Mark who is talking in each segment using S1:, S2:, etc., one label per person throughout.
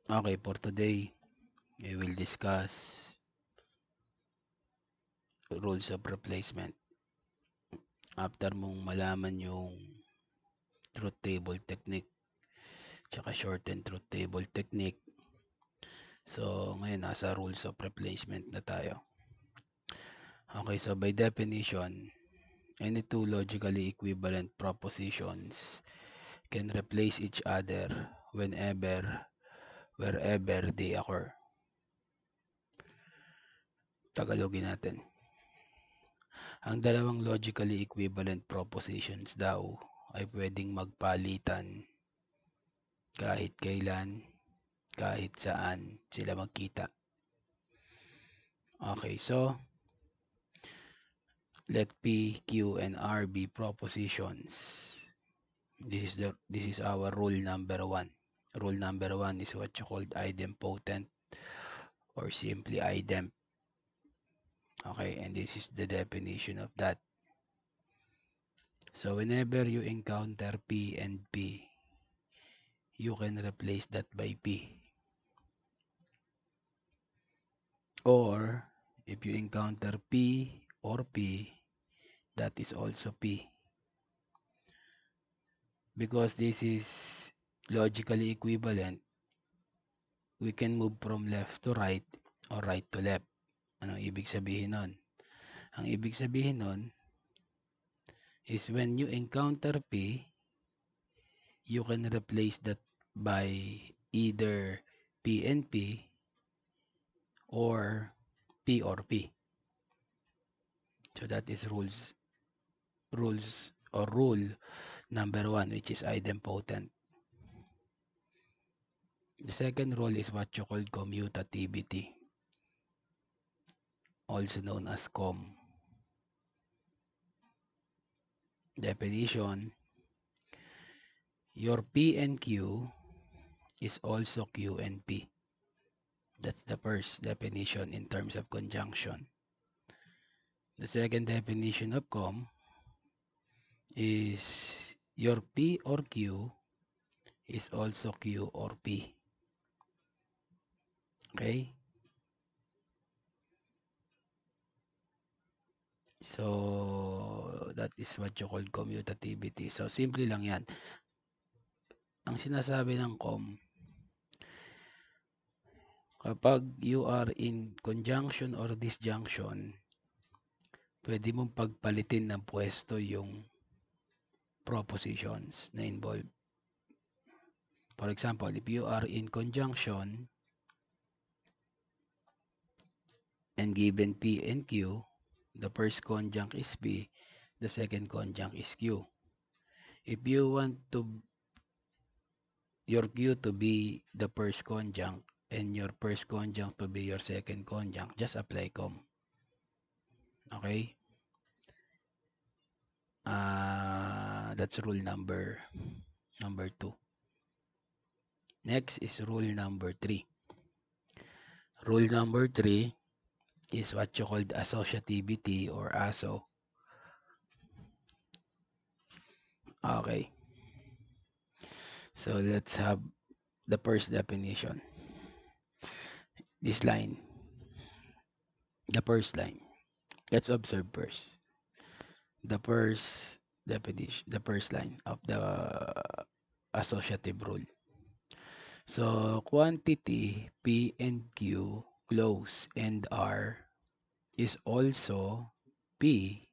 S1: Okay, for today, we will discuss rules of replacement. After mong malaman yung truth table technique, tsaka shortened truth table technique. So, ngayon nasa rules of replacement na tayo. Okay, so by definition, any two logically equivalent propositions can replace each other whenever, wherever they occur. Tagalogin natin. Ang dalawang logically equivalent propositions daw ay pwedeng magpalitan kahit kailan, kahit saan sila magkita. Okay, so let P, Q, and R be propositions. This is our rule number 1. Rule number 1 is what you called idempotent or simply idem. Okay, and this is the definition of that. So whenever you encounter P and P, you can replace that by P. Or if you encounter P or P, that is also P. Because this is logically equivalent, we can move from left to right or right to left. Anong ibig sabihin nun? Ang ibig sabihin nun is when you encounter P, you can replace that by either P and P or P or P. So that is rules or rule number 1, which is idempotent. The second rule is what you call commutativity, also known as COM. Definition: your P and Q is also Q and P. That's the first definition in terms of conjunction. The second definition of COM is your P or Q is also Q or P. Okay? So, that is what you call commutativity. So, simple lang yan. Ang sinasabi ng COM, kapag you are in conjunction or disjunction, pwede mong pagpalitin ng pwesto yung propositions na involved. For example, if you are in conjunction and given P and Q, the first conjunct is P, the second conjunct is Q. If you want your Q to be the first conjunct and your first conjunct to be your second conjunct, just apply COM. Okay? That's rule number 2. Next is rule number 3. Rule number 3 is what you called associativity or ASO. Okay. So let's have the first definition. This line. The first line. Let's observe first. The first definition, the first line of the associative rule. So quantity P and Q close and R is also P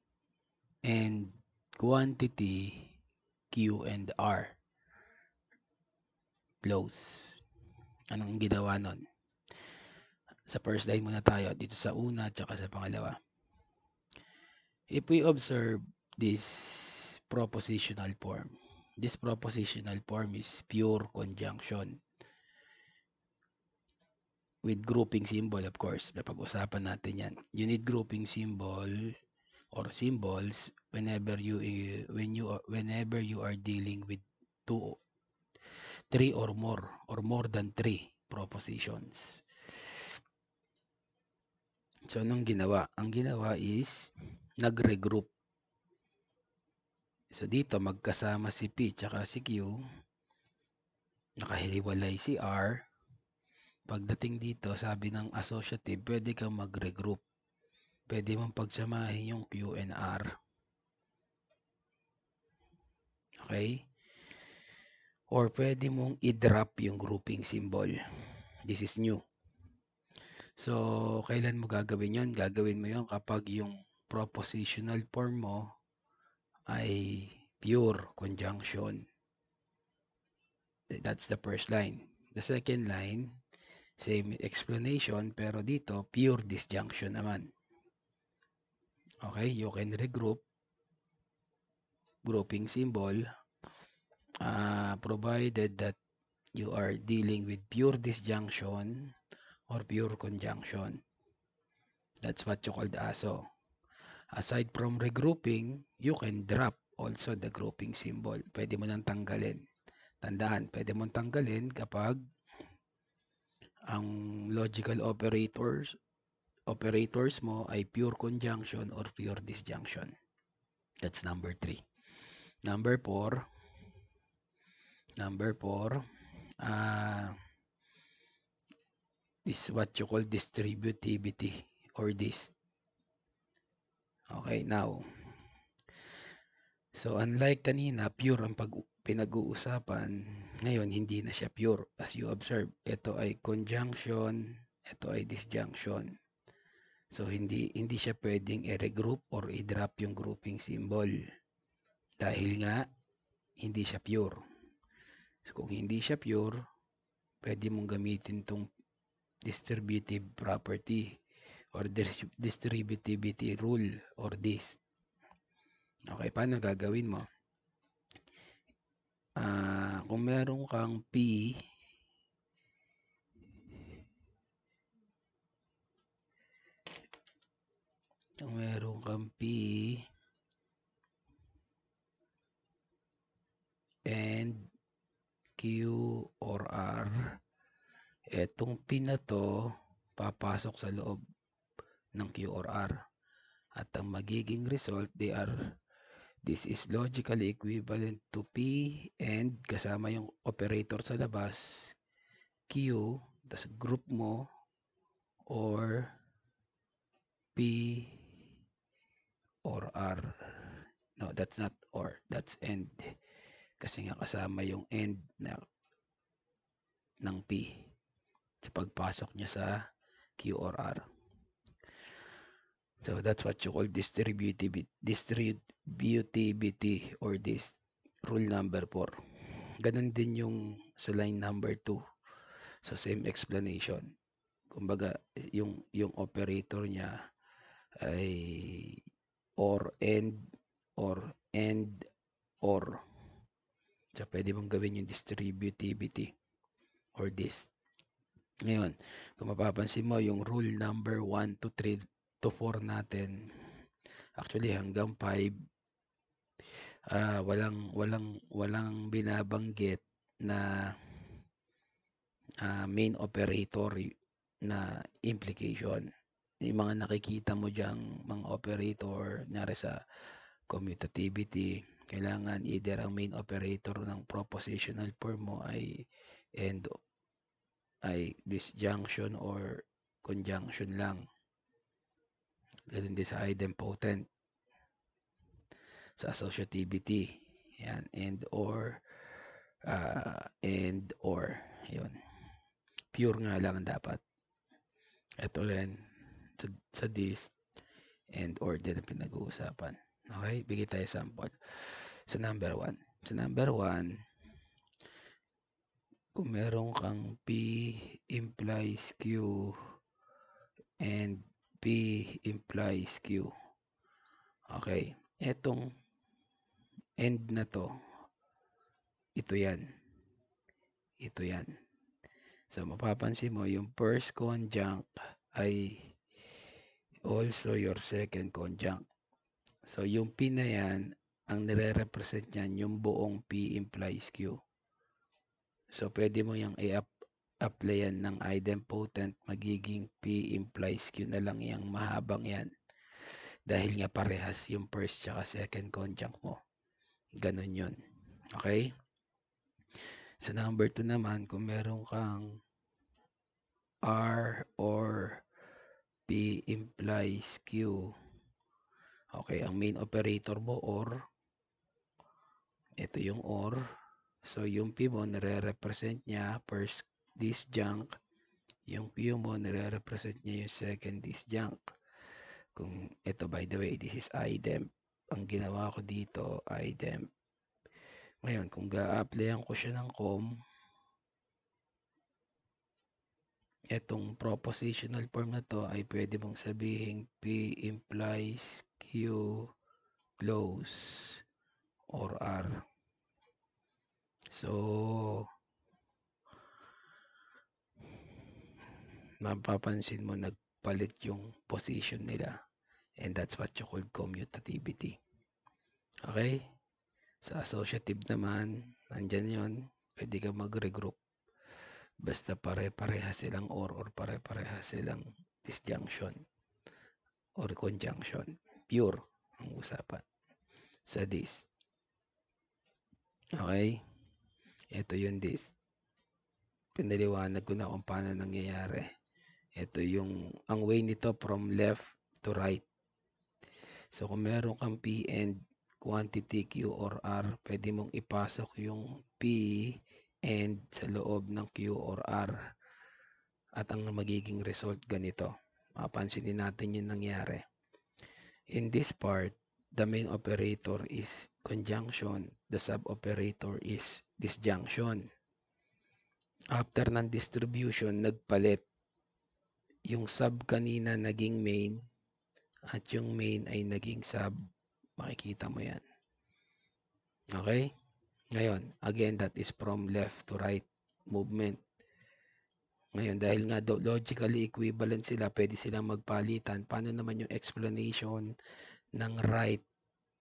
S1: and quantity Q and R close. Anong ginawa nun? Sa first line muna tayo, dito sa una at saka sa pangalawa. If we observe this propositional form, this propositional form is pure conjunction with grouping symbol, of course. Napag-usapan natin yan. You need grouping symbol or symbols whenever you are dealing with 2, 3 or more than 3 propositions. So anong ginawa? Ang ginawa is nag-regroup. So dito magkasama si P tsaka si Q, nakahiwalay si R, Pagdating dito, sabi ng associative, pwede kang mag-regroup. Pwede mong pagsamahin yung Q and R. Okay? Or pwede mong i-drop yung grouping symbol. This is new. So, kailan mo gagawin yon? Gagawin mo yon kapag yung propositional form mo ay pure conjunction. That's the first line. The second line, same explanation, pero dito, pure disjunction naman. Okay, you can regroup grouping symbol provided that you are dealing with pure disjunction or pure conjunction. That's what you call the ASO. Aside from regrouping, you can drop also the grouping symbol. Pwede mo nang tanggalin. Tandaan, pwede mong tanggalin kapag ang logical operators mo ay pure conjunction or pure disjunction. That's number 3. Number 4, is what you call distributivity or dist. Okay, now, so unlike kanina, pure ang pinag-uusapan, ngayon hindi na siya pure. As you observe, ito ay conjunction, ito ay disjunction. So hindi siya pwedeng i-regroup or i-drop yung grouping symbol. Dahil nga, hindi siya pure. So kung hindi siya pure, pwede mong gamitin tong distributive property or distributivity rule or dist. Okay, paano gagawin mo? Kung meron kang P, and Q or R, etong P na to papasok sa loob ng Q or R. At ang magiging result, this is logically equivalent to P and kasama yung operator sa labas, Q, tas group mo, or P or R. No, that's not or, that's and. Kasi nga kasama yung end ng P sa pagpasok niya sa Q or R. So that's what you call distributivity or this rule number 4. Ganun din yung sa line number 2. So same explanation. Kumbaga yung operator niya ay or end or end or. So pwede mong gawin yung distributivity or this. Ngayon, kung mapapansin mo yung rule number 1 to 3 to 4 natin, actually hanggang 5, walang binabanggit na main operator na implication. Yung mga nakikita mo diyang mga operator, nyari sa commutativity, kailangan either ang main operator ng propositional form mo ay and ay disjunction or conjunction lang. Ganun din sa idempotent. Sa associativity. Yan. And or. Yun. Pure nga lang dapat. Ito rin. Sa this. And or din ang pinag-uusapan. Okay? Bigay tayo sample. Sa number 1. Sa number 1, kung meron kang P implies Q and P implies Q. Okay. Etong end na to, ito yan. So, mapapansin mo, yung first conjunct ay also your second conjunct. So, yung P na yan, ang nire-represent niyan, yung buong P implies Q. So, pwede mo yung i-applyan ng idempotent, magiging P implies Q na lang yung mahabang yan. Dahil nga parehas yung first tsaka second conjunct mo. Ganon yun. Okay? Sa number 2 naman, kung meron kang R or P implies Q. Okay, ang main operator mo or, ito yung or. So, yung P mo, nire-represent niya first disjunct. Yung Q mo, nire-represent niya yung second disjunct. Kung ito, by the way, this is idemp. Ang ginawa ko dito, idemp. Ngayon, kung ga-applyan ko siya ng com, etong propositional form na to ay pwede mong sabihin P implies Q close or R. So, mapapansin mo nagpalit yung position nila. And that's what you call commutativity. Okay? Sa associative naman, nandyan yun. Pwede ka mag-regroup. Basta pare-pareha silang or pare-pareha silang disjunction or conjunction. Pure ang usapan sa this. Okay? Ito yung this. Pinaliwanag ko na kung paano nangyayari. Ito yung, ang way nito from left to right. So, kung meron kang P and quantity Q or R, pwede mong ipasok yung P and sa loob ng Q or R. At ang magiging result ganito. Mapansinin natin yung nangyari. In this part, the main operator is conjunction. The sub-operator is disjunction. After ng distribution, nagpalit. Yung sub kanina naging main at yung main ay naging sub. Makikita mo yan. Okay? Ngayon, again, that is from left to right movement. Ngayon, dahil nga logically equivalent sila, pwede silang magpalitan. Paano naman yung explanation ng right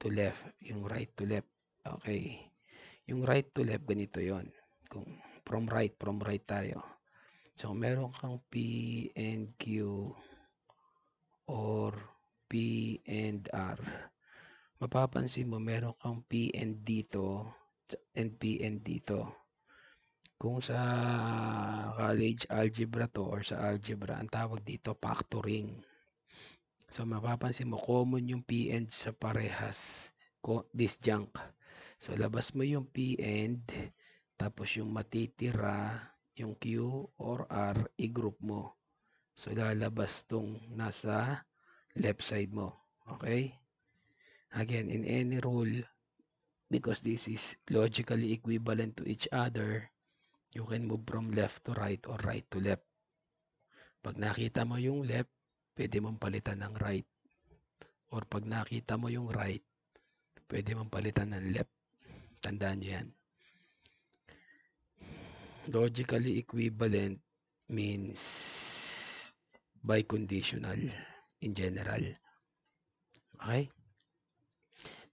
S1: to left? Yung right to left. Okay. Yung right to left, ganito yon. Kung from right tayo. So, meron kang P and Q or P and R. Mapapansin mo, meron kang P and dito and P and dito. Kung sa college algebra to or sa algebra, ang tawag dito factoring. So, mapapansin mo, common yung P and sa parehas disjunct. So, labas mo yung P and, tapos yung matitira, yung Q or R, i-group mo. So, lalabas tong nasa left side mo. Okay? Again, in any rule, because this is logically equivalent to each other, you can move from left to right or right to left. Pag nakita mo yung left, pwede mong palitan ng right. Or pag nakita mo yung right, pwede mong palitan ng left. Tandaan nyo yan. Logically equivalent means biconditional in general. Okay?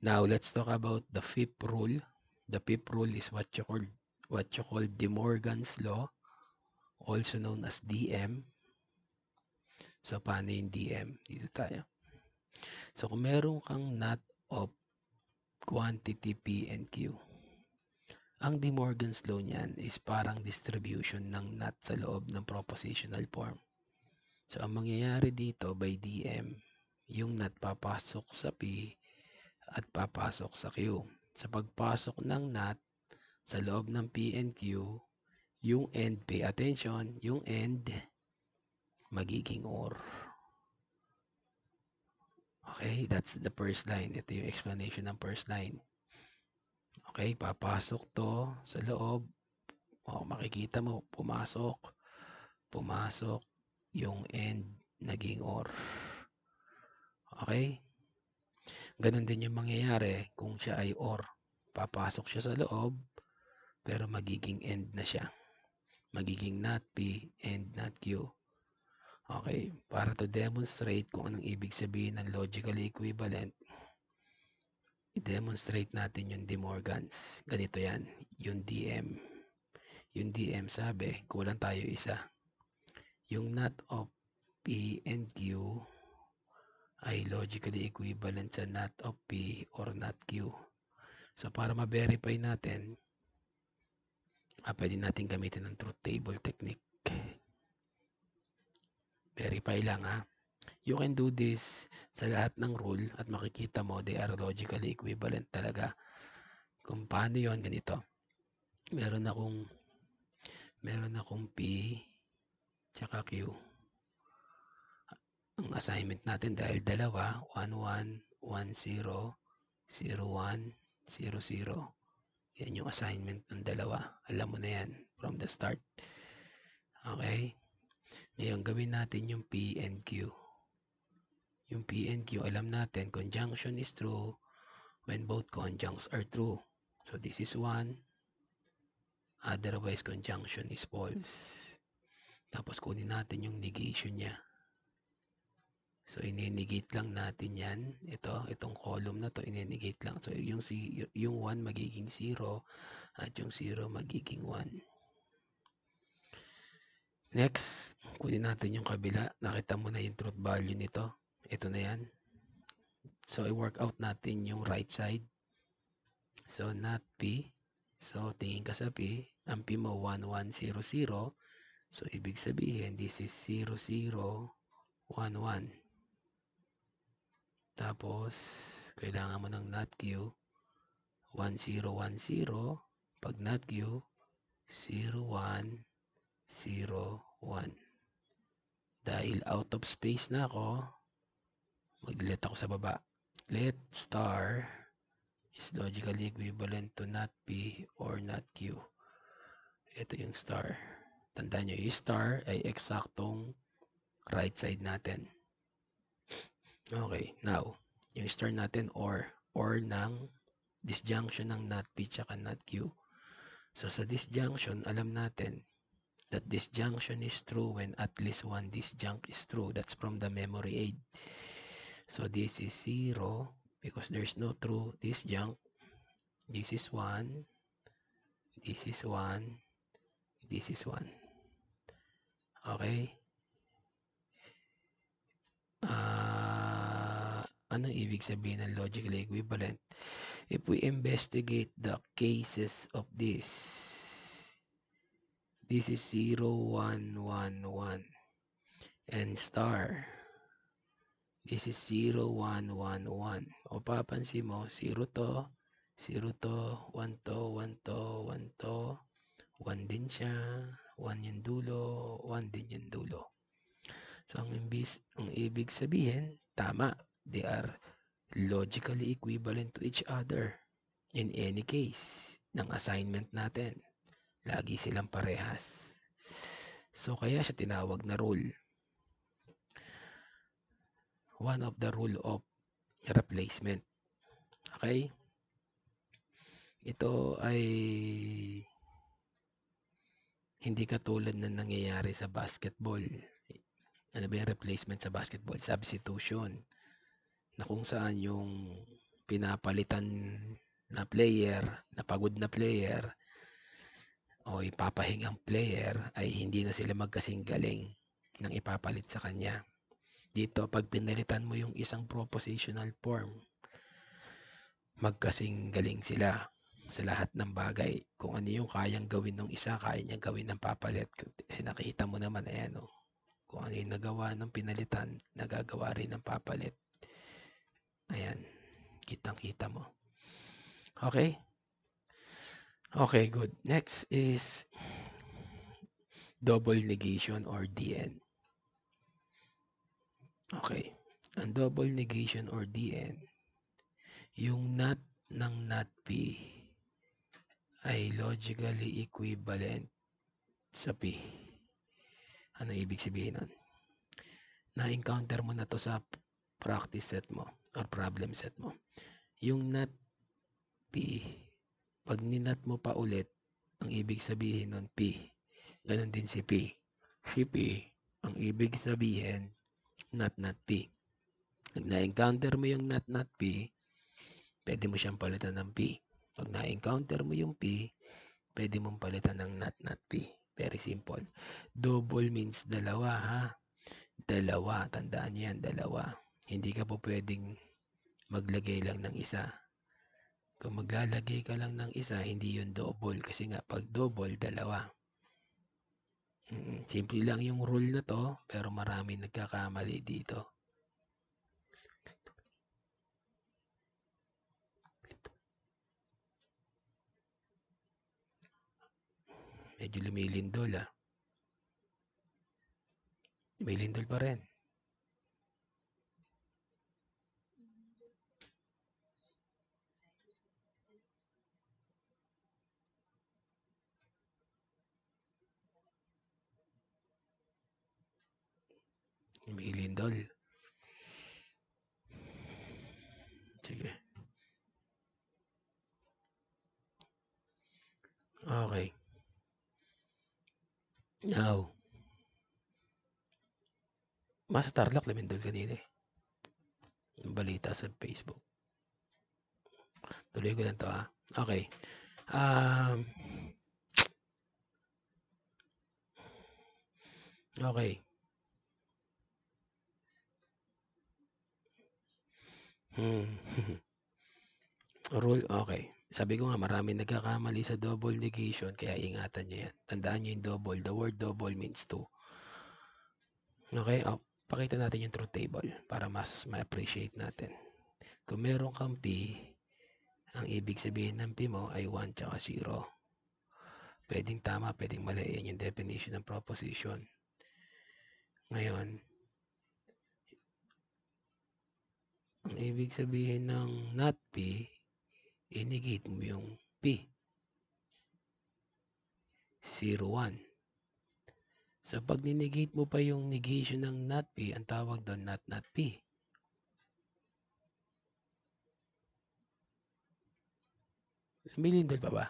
S1: Now, let's talk about the fifth rule. The fifth rule is what you call De Morgan's Law, also known as DM. So, paano yung DM? Dito tayo. So, kung meron kang knot of quantity P and Q, ang De Morgan's Law niyan is parang distribution ng knot sa loob ng propositional form. So, ang mangyayari dito by DM, yung knot papasok sa P at papasok sa Q. Sa pagpasok ng knot sa loob ng P and Q, yung end, pay attention, yung end magiging OR. Okay, that's the first line. Ito yung explanation ng first line. Okay, papasok to sa loob. Makikita mo, pumasok, yung end naging OR. Okay? Ganon din yung mangyayari kung siya ay OR. Papasok siya sa loob, pero magiging end na siya. Magiging not P and not Q. Okay, para to demonstrate kung anong ibig sabihin ng logically equivalent, i-demonstrate natin yung De Morgan's. Ganito yan, yung DM. Yung DM sabi, kulang tayo isa. Yung knot of P and Q ay logically equivalent sa knot of P or knot Q. So, para ma-verify natin, pwede natin gamitin ng truth table technique. Verify lang ha. You can do this sa lahat ng rule at makikita mo they are logically equivalent talaga. Kung paano yon ganito. Meron akong P tsaka Q. Ang assignment natin dahil dalawa, 1, 1, 1, 0, 0, 1, 0, 0. Yan yung assignment ng dalawa. Alam mo na yan from the start. Okay? Ngayon, gawin natin yung P and Q. Yung P and Q, alam natin, conjunction is true when both conjuncts are true. So, this is 1. Otherwise, conjunction is false. Tapos, kunin natin yung negation niya. So, ininegate lang natin yan. Itong column na to, ininegate lang. So, yung 1 magiging 0 at yung 0 magiging 1. Next, kunin natin yung kabila. Nakita mo na yung truth value nito. Ito na yan. So, i-work out natin yung right side. So, not P. So, tingin ka sa P. Ang P mo, 1, 1, 0, 0. So, ibig sabihin, this is 0, 0, 1, 1. Tapos, kailangan mo ng not Q. 1, 0, 1, 0. Pag not Q, 0, 1, 0, 1. Dahil out of space na ako, mag-let ako sa baba. Let star is logically equivalent to not P or not Q. Ito yung star. Tandaan nyo, yung star ay eksaktong right side natin. Okay, now, yung star natin or ng disjunction ng not P tsaka not Q. So, sa disjunction, alam natin that disjunction is true when at least one disjunct is true. That's from the memory aid. So, this is 0 because there's no true disjunct. This is 1. This is 1. This is 1. Okay? Anong ibig sabihin ng logically equivalent? If we investigate the cases of this is 0, 1, 1, 1. And star, this is 0, 1, 1, 1. O papansin mo, 0 to, 0 to, 1 to, 1 to, 1 to, 1 din siya, 1 yung dulo, 1 din yung dulo. So, ang ibig sabihin, tama. They are logically equivalent to each other in any case ng assignment natin. Lagi silang parehas. So, kaya siya tinawag na rule. One of the rule of replacement. Okay? Ito ay hindi katulad na nangyayari sa basketball. Ano ba yung replacement sa basketball? Substitution. Na kung saan yung pinapalitan na player, na pagod na player, o ipapahingang player ay hindi na sila magkasing galing ng ipapalit sa kanya. Dito, pag pinalitan mo yung isang propositional form, magkasing galing sila sa lahat ng bagay. Kung ano yung kayang gawin ng isa, kaya niyang gawin ng papalit. Kasi nakita mo naman, ayan o. Kung ano yung nagawa ng pinalitan, nagagawa rin ng papalit. Ayan. Kitang-kita mo. Okay? Okay, good. Next is double negation or DN. Okay. Ang double negation or DN, yung not ng not P ay logically equivalent sa P. Ano ibig sabihin nun? Na-encounter mo na to sa practice set mo or problem set mo. Yung not P, pag ninat mo pa ulit, ang ibig sabihin nun P. Ganon din si P. Si P, ang ibig sabihin, not P. Pag na-encounter mo yung not P, pwede mo siyang palitan ng P. Pag na-encounter mo yung P, pwede mong palitan ng not P. Very simple. Double means dalawa, ha? Dalawa. Tandaan nyo yan, dalawa. Hindi ka po pwedeng maglagay lang ng isa. Kung maglalagay ka lang ng isa, hindi yun double. Kasi nga, pag double, dalawa. Simple lang yung rule na to, pero marami nagkakamali dito. Medyo lumilindol May lindol pa rin. May lindol. Sige. Okay. Now, Masa Tarlac lumindol kanina Yung balita sa Facebook. Tuloy ko lang to Okay. Okay. Rule, okay. Sabi ko nga marami nagkakamali sa double negation kaya ingatan nyo yan. Tandaan nyo yung double. The word double means two. Okay? Pakita natin yung truth table para mas ma-appreciate natin. Kung meron kang P, ang ibig sabihin ng P mo ay 1 tsaka 0. Pwedeng tama, pwedeng mali. Yan yung definition ng proposition. Ngayon, ang ibig sabihin ng not P, i-negate mo yung P. 0, 1. So, pag ninegate mo pa yung negation ng not P, ang tawag doon not P. May lindol pa ba?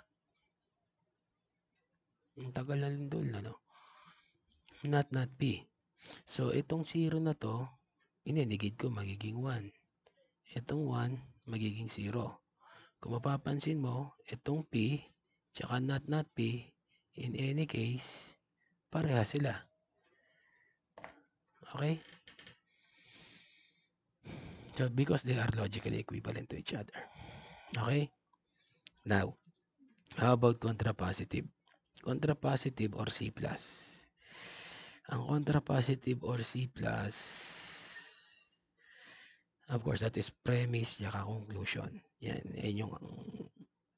S1: Ang tagal na lindol na, no? Not P. So, itong 0 na to, inenegate ko, magiging 1. Itong 1, magiging 0. Kung mapapansin mo, itong P, tsaka not P, in any case, pareha sila. Okay? So, because they are logically equivalent to each other. Okay? Now, how about contrapositive? Contrapositive or C+. Ang contrapositive or C+, of course, that is premise tsaka conclusion. Yan yung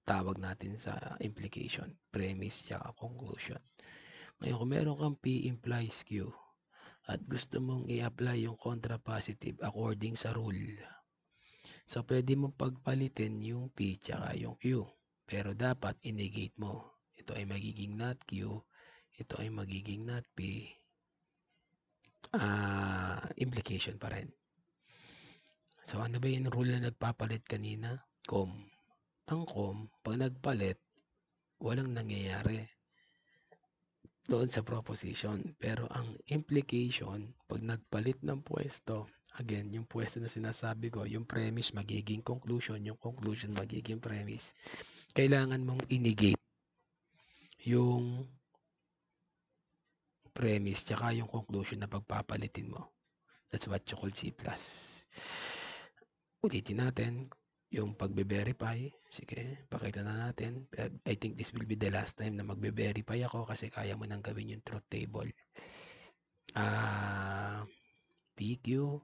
S1: tawag natin sa implication. Premise tsaka conclusion. Ngayon, kung meron kang P implies Q at gusto mong i-apply yung contrapositive according sa rule, so pwede mong pagpalitin yung P tsaka yung Q. Pero dapat i-negate mo. Ito ay magiging not Q. Ito ay magiging not P. Implication pa rin. So, ano ba yung rule na nagpapalit kanina? Com. Ang com, pag nagpalit, walang nangyayari doon sa proposition. Pero ang implication, pag nagpalit ng pwesto, again, yung pwesto na sinasabi ko, yung premise magiging conclusion, yung conclusion magiging premise. Kailangan mong i-negate yung premise tsaka yung conclusion na pagpapalitin mo. That's what you call C+. Ulitin natin yung pagbe-verify. Sige, pakita na natin. I think this will be the last time na magbe-verify ako kasi kaya mo nang gawin yung truth table. PQ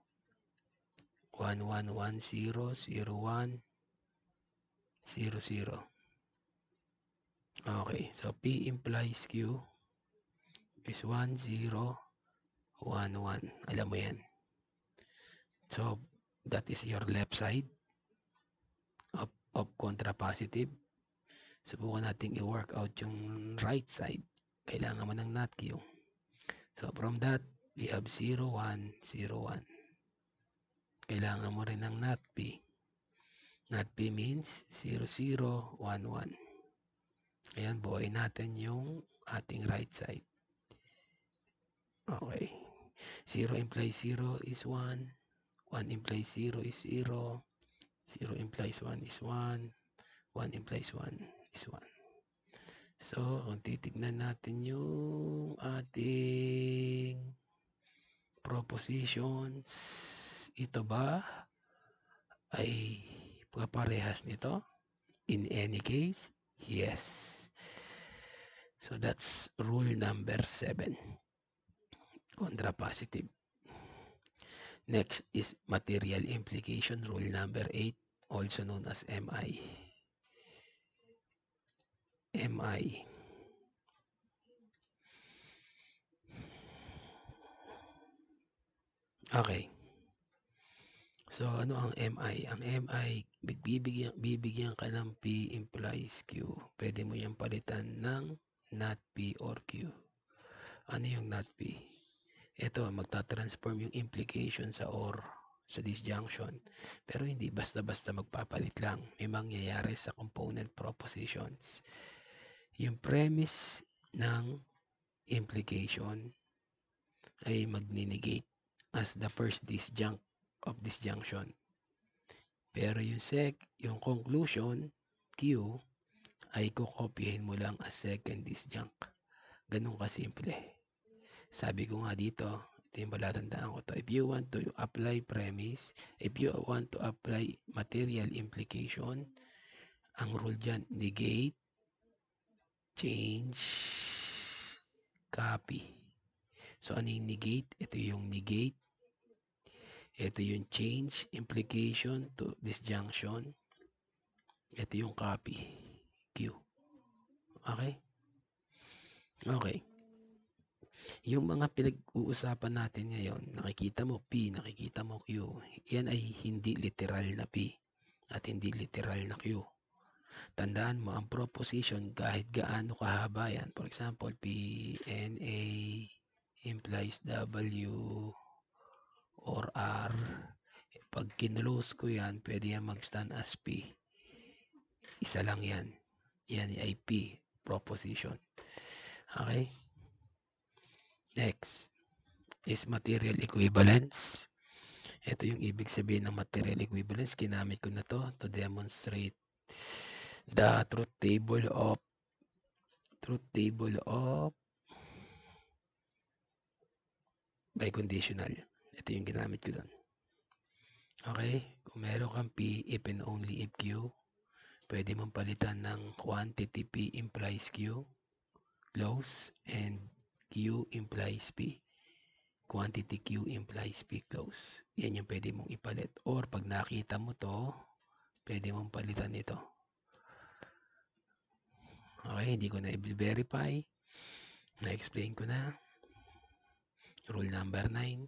S1: 11100100. Okay, so P implies Q is 1011. Alam mo yan. So, that is your left side of contrapositive. Subukan natin i-work out yung right side. Kailangan mo ng not Q. So, from that, we have 0, 1, 0, 1. Kailangan mo rin ng not P. Not P means 0, 0, 1, 1. Ayan, buuin natin yung ating right side. Okay. 0 implies 0 is 1. 1 implies 0 is 0. 0 implies 1 is 1. 1 implies 1 is 1. So, kung titignan natin yung ating propositions, ito ba ay kaparehas nito? In any case, yes. So that's rule number 7, contrapositive. Next is material implication, rule number 8, also known as MI. MI. Okay. So ano ang MI? Ang MI, bibigyan ka ng P implies Q. Pwede mo yung palitan ng not P or Q. Ano yung not P? Ito, magta-transform yung implication sa or, sa disjunction. Pero hindi basta-basta magpapalit lang. May mangyayari sa component propositions. Yung premise ng implication ay magninegate as the first disjunct of disjunction. Pero yung conclusion, Q, ay kukopyahin mo lang as second disjunct. Ganun kasimple. Sabi ko nga dito, ito yung palatandaan ko to. If you want to apply premise, if you want to apply material implication, ang rule dyan, negate, change, copy. So ano yung negate? Ito yung negate. Ito yung change, implication to disjunction. Ito yung copy, Q. Okay? Okay. Yung mga pinag-uusapan natin ngayon, nakikita mo P, nakikita mo Q. Yan ay hindi literal na P at hindi literal na Q. Tandaan mo, ang proposition kahit gaano kahaba yan. For example, P, N, A implies W or R. Pag kinlose ko yan, pwede yan mag-stand as P. Isa lang yan. Yan ay P, proposition. Okay? Next is material equivalence. Ito yung ibig sabihin ng material equivalence. Ginamit ko na to demonstrate the truth table of biconditional. Ito yung ginamit ko doon. Okay? Kung meron kang P if and only if Q, pwede mong palitan ng quantity P implies Q, close, and Q implies P. Quantity Q implies P close. Yan yung pwede mong ipalit. Or pag nakita mo to, pwede mong palitan ito. Okay, hindi ko na i-verify. Na-explain ko na. Rule number 9.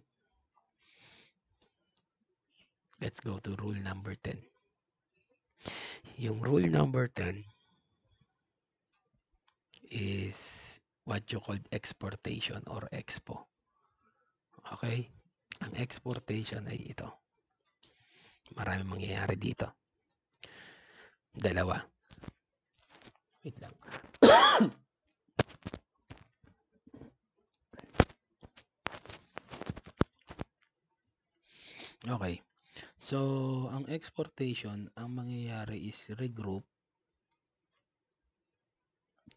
S1: Let's go to rule number 10. Yung rule number 10 is what you call exportation or expo. Okay? Ang exportation ay ito. Maraming mangyayari dito. Dalawa. Wait lang. Okay. So, ang exportation, ang mangyayari is regroup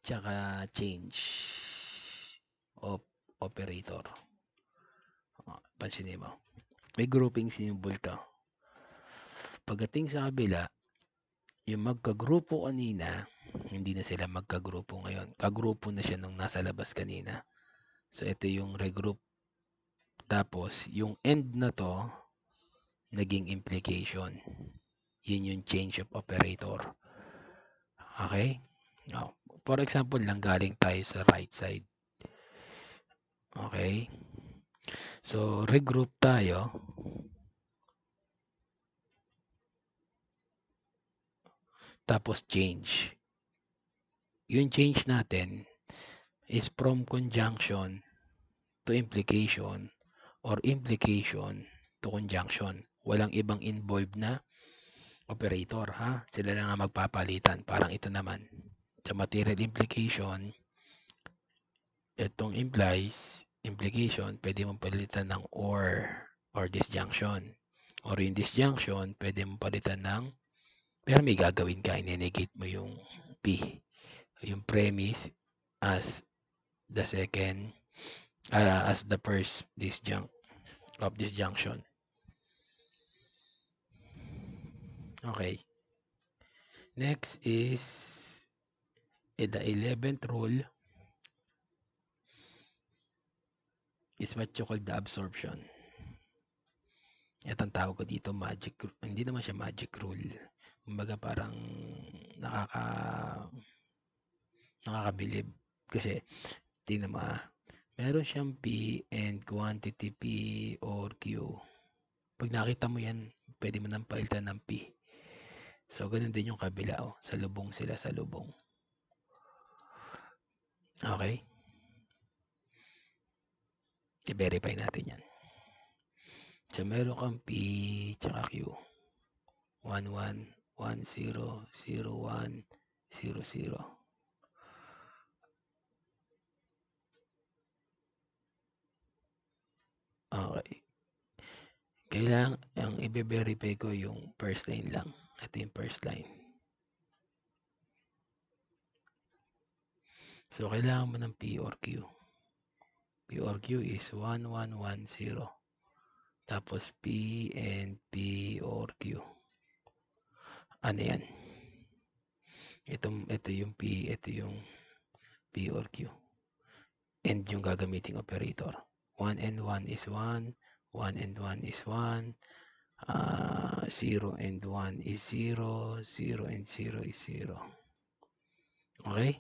S1: tsaka change of operator. Pansinin mo. May grouping symbol to. Pagdating sa kabila, yung magkagrupo kanina, hindi na sila magkagrupo ngayon. Kagrupo na siya nung nasa labas kanina. So, ito yung regroup. Tapos, yung end na to, naging implication. Yun yung change of operator. Okay? Now, for example lang, galing tayo sa right side. Okay? So, regroup tayo. Tapos, change. Yung change natin is from conjunction to implication or implication to conjunction. Walang ibang involved na operator, ha? Sila lang ang magpapalitan. Parang ito naman. Sa material implication, itong implies, implication, pwede mong palitan ng or disjunction. Or yung disjunction, pwede mong palitan ng, pero may gagawin ka, i-negate mo yung P. Yung premise as the second, as the first disjunction. Okay. Next is the 11th rule. is what you call the absorption. Ito ang tawag ko dito, magic. Hindi naman siya magic rule. Kumbaga parang nakakabilib. Kasi, tingnan mo meron siyang P and quantity P or Q. Pag nakita mo yan, pwede mo nang palitan ng P. So, ganun din yung kabila. Salubong sila, salubong. Okay? I-verify natin yan. So, meron kang P tsaka Q. 1, 1, 1, 0, 0, 1, 0, 0. Okay. Kailangan, ang i-verify ko yung first line lang. Ito yung first line. So, kailangan mo ng P or Q. P or Q is 1, 1, 1, 0. Tapos P and P or Q. Ano yan? Ito yung P, ito yung P or Q. And yung gagamiting operator. 1 and 1 is 1. 1 and 1 is 1. 0 and 1 is 0. 0 and 0 is 0. Okay?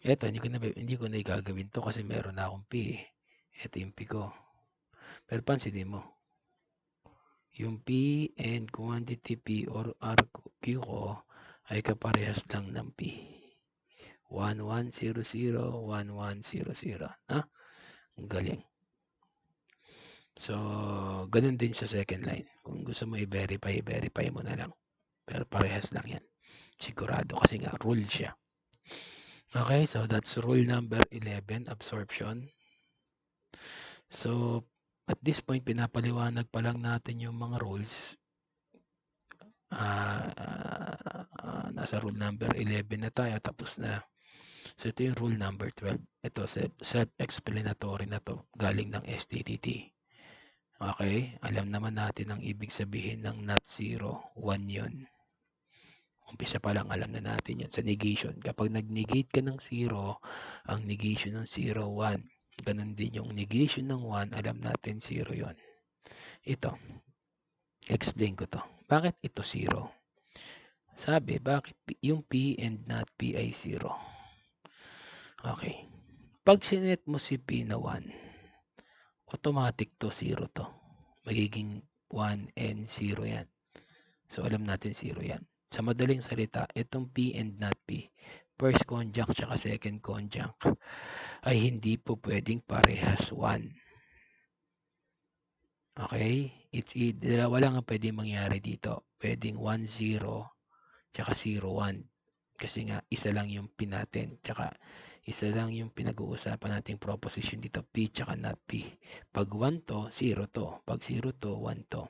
S1: Ito, hindi ko na gagawin to kasi meron na akong P. Ito yung P ko. Pero pansinin mo, yung P and quantity P or RQ ko ay kaparehas lang ng P. 1, 1, 0, 0, 1, 1, 0, 0. Ang galing. So, ganun din sa second line. Kung gusto mo i-verify mo na lang. Pero parehas lang yan. Sigurado kasi nga, rule siya. Okay, so that's rule number 11, absorption. So, at this point, pinapaliwanag pa lang natin yung mga rules. Nasa rule number 11 na tayo, tapos na. So, ito yung rule number 12. Ito, self-explanatory na to, galing ng STTT. Okay, alam naman natin ang ibig sabihin ng not zero, 1 yun. Umpisa pa lang, alam na natin yan sa negation. Kapag nag-negate ka ng 0, ang negation ng 0, 1. Ganun din yung negation ng 1, alam natin 0 yon. Ito, explain ko to. Bakit ito 0? Sabi, bakit yung P and not P ay 0? Okay. Pag sinet mo si P na 1, automatic to 0 to. Magiging 1 and 0 yan. So, alam natin 0 yan. Sa madaling salita, itong P and not P, first conjunct tsaka second conjunct, ay hindi po pwedeng parehas 1. Okay? Wala nga pwedeng mangyari dito. Pwedeng 1, 0, tsaka 0, 1. Kasi nga, isa lang yung P natin. Tsaka, isa lang yung pinag-uusapan nating proposition dito, P tsaka not P. Pag 1 to, 0 to. Pag 0 to, 1 to.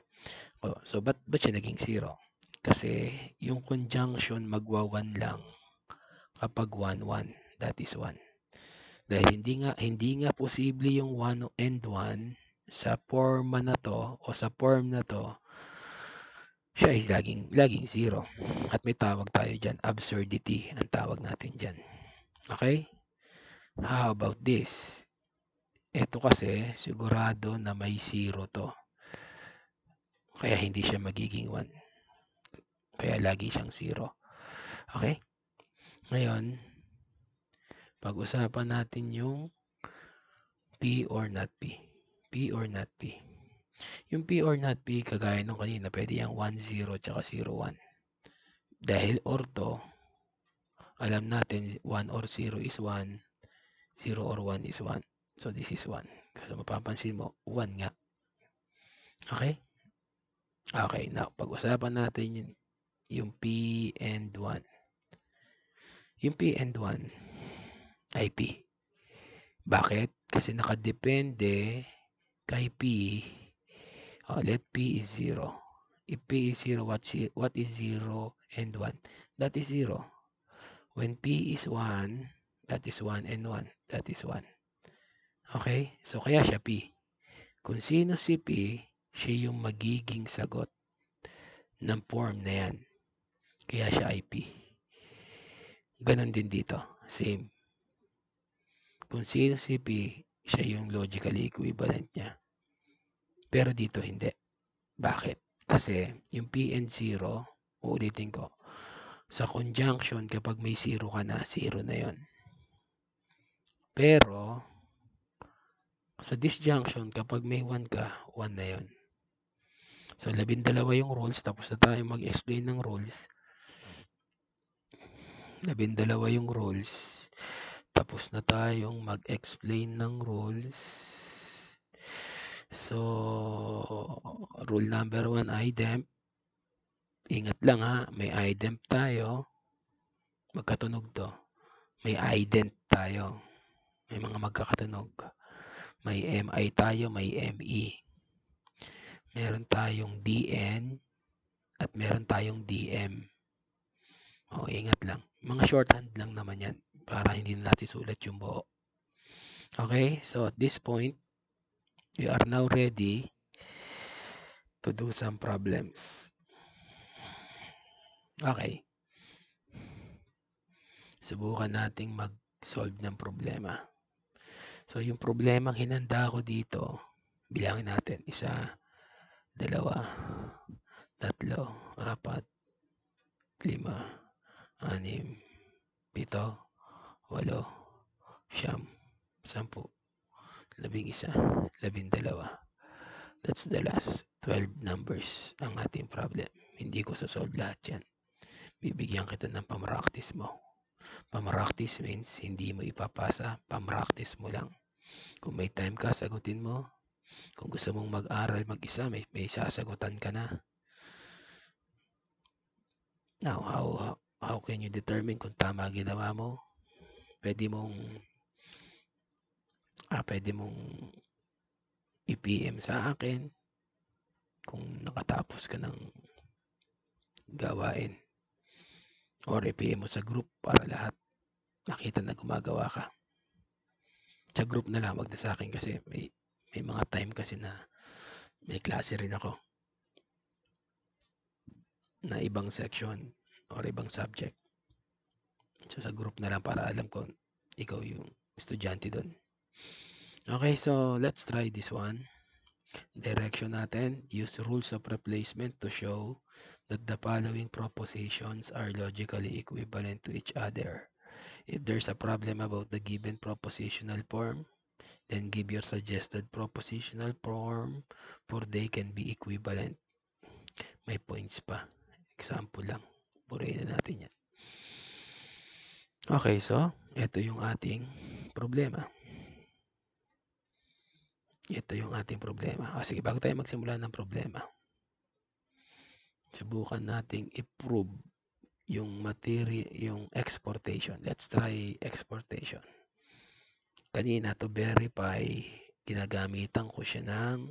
S1: So, ba't siya naging 0? Kasi yung conjunction magwa-1 lang kapag 1, 1. That is 1. Dahil hindi nga posible yung 1 and 1 sa form na to o sa form na to, siya ay laging 0. At may tawag tayo dyan, absurdity ang tawag natin dyan. Okay? How about this? Ito kasi sigurado na may 0 to. Kaya hindi siya magiging 1. Kaya lagi siyang 0. Okay? Ngayon, pag-usapan natin yung P or not P. P or not P. Yung P or not P, kagaya nung kanina, pwede yung 1, 0, tsaka 0, 1. Dahil or to, alam natin 1 or 0 is 1, 0 or 1 is 1. So, this is 1. Kasi mapapansin mo, 1 nga. Okay? Okay, now, pag-usapan natin yung P and 1. Yung P and 1 ay P. Bakit? Kasi nakadepende kay P. Let P is 0. If P is 0, what is 0 and 1? That is 0. When P is 1, that is 1 and 1. That is 1. Okay? So, kaya siya P. Kung sino si P, siya yung magiging sagot ng form na yan. Kaya siya ay P. Ganon din dito. Same. Kung sino si P, siya yung logically equivalent niya. Pero dito hindi. Bakit? Kasi yung P and 0, uulitin ko, sa conjunction kapag may 0 ka na, 0 na yon. Pero sa disjunction kapag may 1 ka, 1 na yon. So 12 yung rules, tapos na tayo mag-explain ng rules. 12 yung rules. Tapos na tayong mag-explain ng rules. So, rule number 1, idemp. Ingat lang ha, may idemp tayo. Magkatunog to. May ident tayo. May mga magkakatunog. May MI tayo, may ME. Meron tayong DN at meron tayong DM. Ingat lang. Mga shorthand lang naman yan para hindi natin sulat yung buo. Okay, so at this point, we are now ready to do some problems. Okay. Subukan nating mag-solve ng problema. So, yung problemang hinanda ko dito, bilangin natin. 1, 2, 3, 4, 5, 6, 7, 8, 7, 8, 9, 10, 11, 12. That's the last 12 numbers ang ating problem. Hindi ko sasolve lahat yan. Bibigyan kita ng pamractice mo. Pamractice means hindi mo ipapasa, pamractice mo lang. Kung may time ka, sagutin mo. Kung gusto mong mag-aral mag-isa, may sasagutan ka na. Now, how can you determine kung tama ginawa mo? Pwede mong i-PM sa akin kung nakatapos ka ng gawain. Or i-PM mo sa group para lahat makita na gumagawa ka. Sa group na lang, wag na sa akin kasi may mga time kasi na may klase rin ako na ibang section or ibang subject. So sa group na lang para alam ko ikaw yung estudyante doon. Okay, so let's try this one. Direction natin, use rules of replacement to show that the following propositions are logically equivalent to each other. If there's a problem about the given propositional form, then give your suggested propositional form for they can be equivalent. May points pa. Example lang. Burahin na natin yan. Okay, so ito yung ating problema. Sige, bago tayo magsimula ng problema, subukan nating i-prove yung yung exportation. Let's try exportation. Kanina to verify, ginagamitan ko siya ng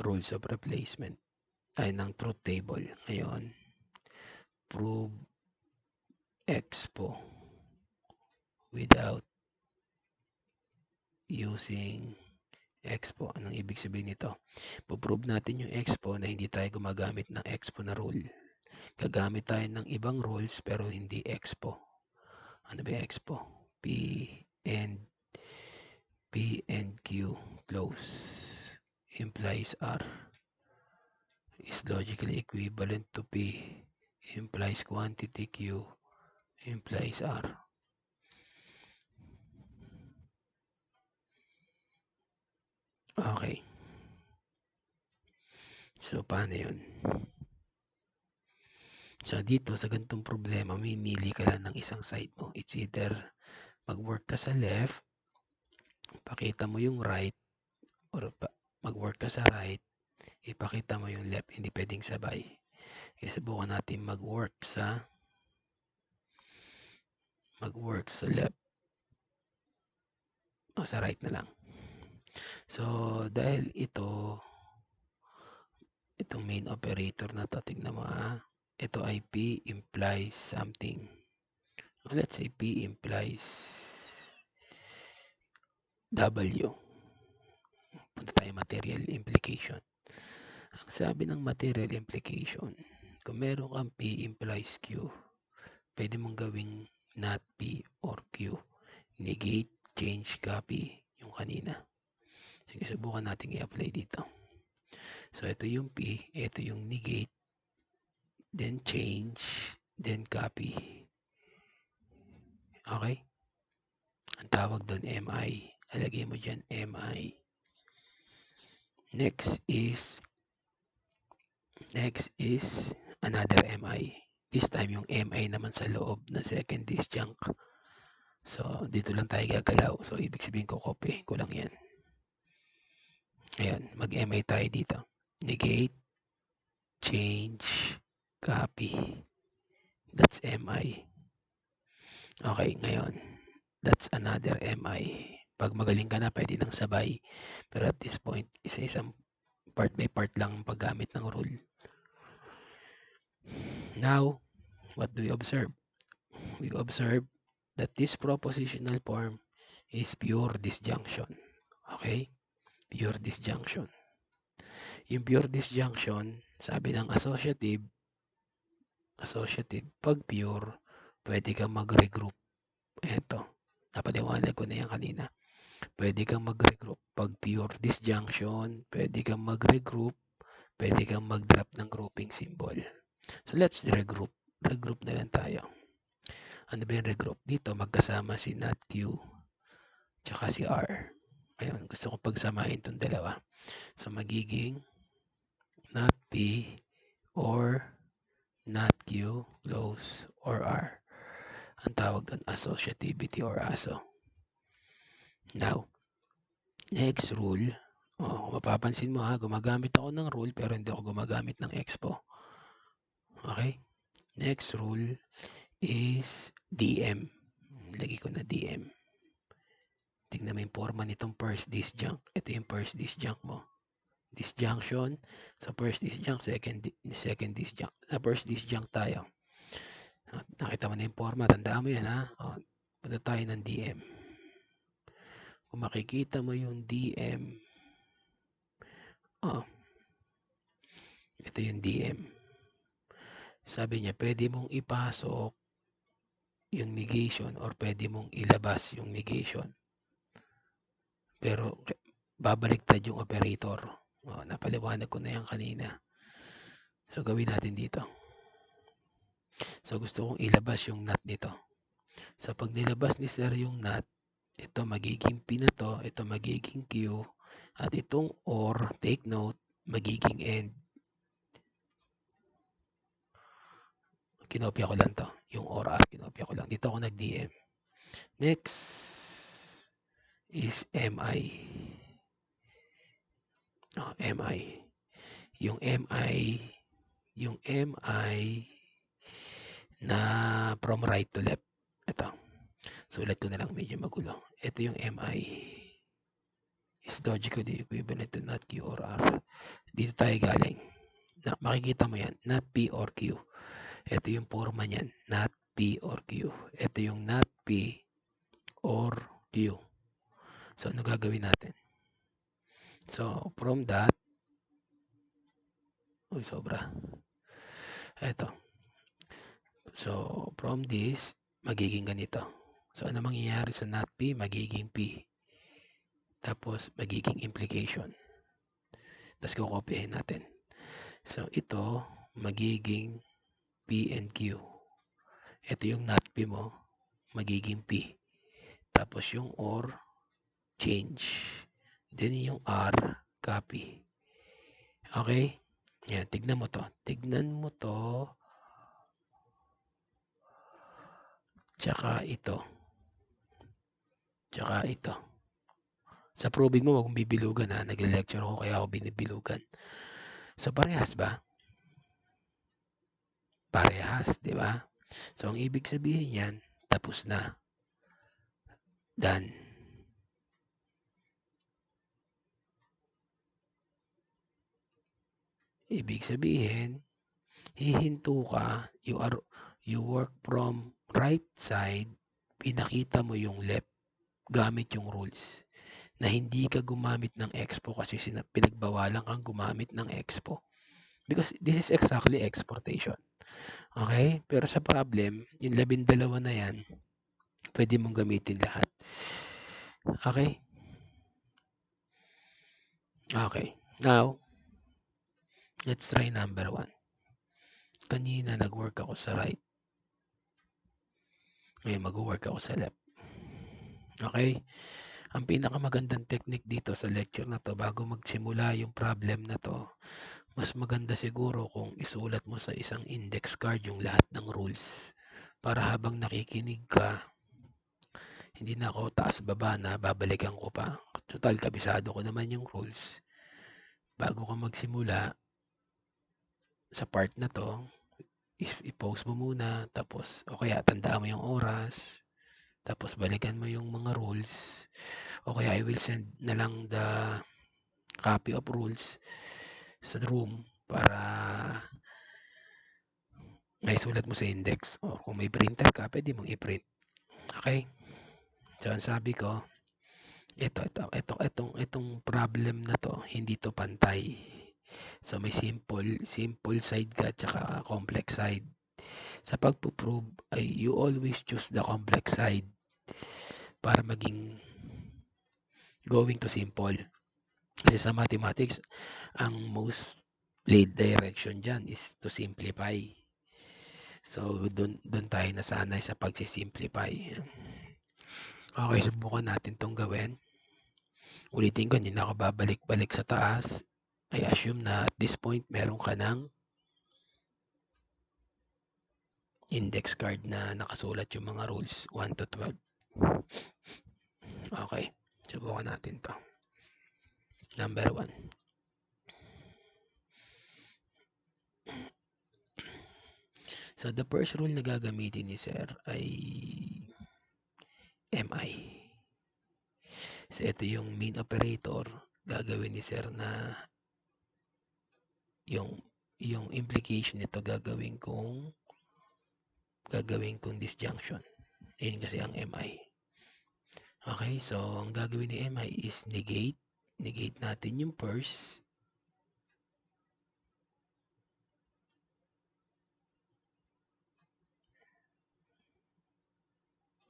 S1: rules of replacement ay ng truth table. Ngayon, prove expo without using expo. Anong ibig sabihin nito? Puprove natin yung expo na hindi tayo gumagamit ng expo na rule. Gagamit tayo ng ibang rules pero hindi expo. Ano ba yung expo? P and Q close implies R is logically equivalent to P implies quantity Q implies R. Okay. So, paano yun? So, dito sa ganitong problema, mamimili ka lang ng isang side mo. It's either mag-work ka sa left, pakita mo yung right, or mag-work ka sa right, ipakita mo yung left. Hindi pwedeng sabay. Kaya subukan natin mag-work sa left. O sa right na lang. So, dahil itong main operator na to, tignan mo ito ay P implies something. Let's say P implies W. Punta tayo material implication. Ang sabi ng material implication, kung meron kang P implies Q, pwede mong gawing not P or Q. Negate change, copy, yung kanina. Sige, subukan natin i-apply dito. So, ito yung P, ito yung negate, then change, then copy. Okay? Ang tawag doon, MI. Alagay mo dyan, MI. Next is another MI. This time, yung MI naman sa loob na second disjunct. So, dito lang tayo gagalaw. So, ibig sabihin ko, copy ko lang yan. Ayan, mag-MI tayo dito. Negate, change, copy. That's MI. Okay, ngayon, that's another MI. Pag magaling ka na, pwede nang sabay. Pero at this point, isa-isang part by part lang ang paggamit ng rule. Now, what do we observe? We observe that this propositional form is pure disjunction. Okay? Pure disjunction. Yung pure disjunction, sabi ng associative, pag pure, pwede kang mag-regroup. Eto, napaliwanag ko na yan kanina. Pwede kang mag-regroup. Pag pure disjunction, pwede kang mag-regroup, pwede kang mag-drop ng grouping symbol. So, let's regroup. Regroup na lang tayo. Ano ba yung regroup? Dito, magkasama si not Q tsaka si R. Ngayon, gusto ko pagsamahin itong dalawa. So, magiging not P or not Q, close, or R. Ang tawag doon, associativity or ASO. Now, next rule. Mapapansin mo gumagamit ako ng rule pero hindi ako gumagamit ng expo. Okay? Next rule is DM. Lagi ko na DM. Tingnan mo yung forma nitong first disjunct. Ito yung first disjunct mo. Disjunction. Sa first disjunct, second disjunct. Sa first disjunct tayo. Nakita mo na yung forma. Tandaan mo yan punta tayo ng DM. Kung makikita mo yung DM, ito yung DM. Sabi niya, pwede mong ipasok yung negation or pwede mong ilabas yung negation. Pero babaliktad yung operator. Napaliwanag ko na yan kanina. So, gawin natin dito. So, gusto kong ilabas yung not nito. So, pag nilabas ni sir yung not, ito magiging P na to, ito magiging Q, at itong OR, take note, magiging end. Kinopya ko lang to. Yung OR kinopya ko lang. Dito ako nag-DM. Next is MI. MI. Yung MI na from right to left. Ito. Sulat ko na lang, medyo magulo. Ito yung MI. Is logically equivalent to not Q or R. Dito tayo galing. Makikita mo yan. Not P or Q. Ito yung forma niyan. Not P or Q. Ito yung not P or Q. So, ano gagawin natin? So, from that, sobra. Ito. So, from this, magiging ganito. So, ano mangyayari sa not P? Magiging P. Tapos, magiging implication. Tapos, kukopyahin natin. So, ito, magiging P and Q. Ito yung not P mo, magiging P. Tapos, yung OR, change. Then, yung R, copy. Okay? Yan, tignan mo to. Tignan mo to. Tsaka ito. Tsaka ito. Sa proving mo, wag mong bibilugan Nagle-lecture ako kaya ako binibilugan. So, parehas ba? Parehas, di ba? So, ang ibig sabihin yan, tapos na. Done. Ibig sabihin, hihinto ka, you work from right side, pinakita mo yung left gamit yung rules na hindi ka gumamit ng expo kasi pinagbawalan kang gumamit ng expo because this is exactly exportation. Okay? Pero sa problem, yung 12 na yan, pwede mong gamitin lahat. Okay? Okay. Now, let's try number 1. Kanina nag-work ako sa right. Ngayon mag-work ako sa left. Okay? Ang pinakamagandang technique dito sa lecture na to, bago magsimula yung problem na to, mas maganda siguro kung isulat mo sa isang index card yung lahat ng rules. Para habang nakikinig ka, hindi na ako taas-baba na babalikan ko pa. Total, kabisado ko naman yung rules. Bago ka magsimula sa part na to, i-post mo muna, tapos o kaya tandaan mo yung oras, tapos balikan mo yung mga rules, o kaya I will send na lang the copy of rules sa room para maisulat mo sa index. O kung may printer ka, pwede mong i-print. Okay? So, ang sabi ko, itong problem na to, hindi to pantay. So, may simple side ka, tsaka complex side. Sa pagpo-prove, ay you always choose the complex side para maging going to simple. Kasi sa mathematics, ang most lead direction dyan is to simplify. So, dun tayo nasanay sa pagsisimplify. Okay, subukan natin tong gawin. Ulitin ko, hindi na ako babalik-balik sa taas. I assume na at this point, meron ka ng index card na nakasulat yung mga rules 1 to 12. Okay, subukan natin to. Number 1. So, the first rule na gagamitin ni Sir ay MI. So, ito yung mean operator. Gagawin ni Sir na yung implication nito gagawin kong disjunction. Ayun kasi ang MI. Okay, so ang gagawin ni MI is negate. Negate natin yung first.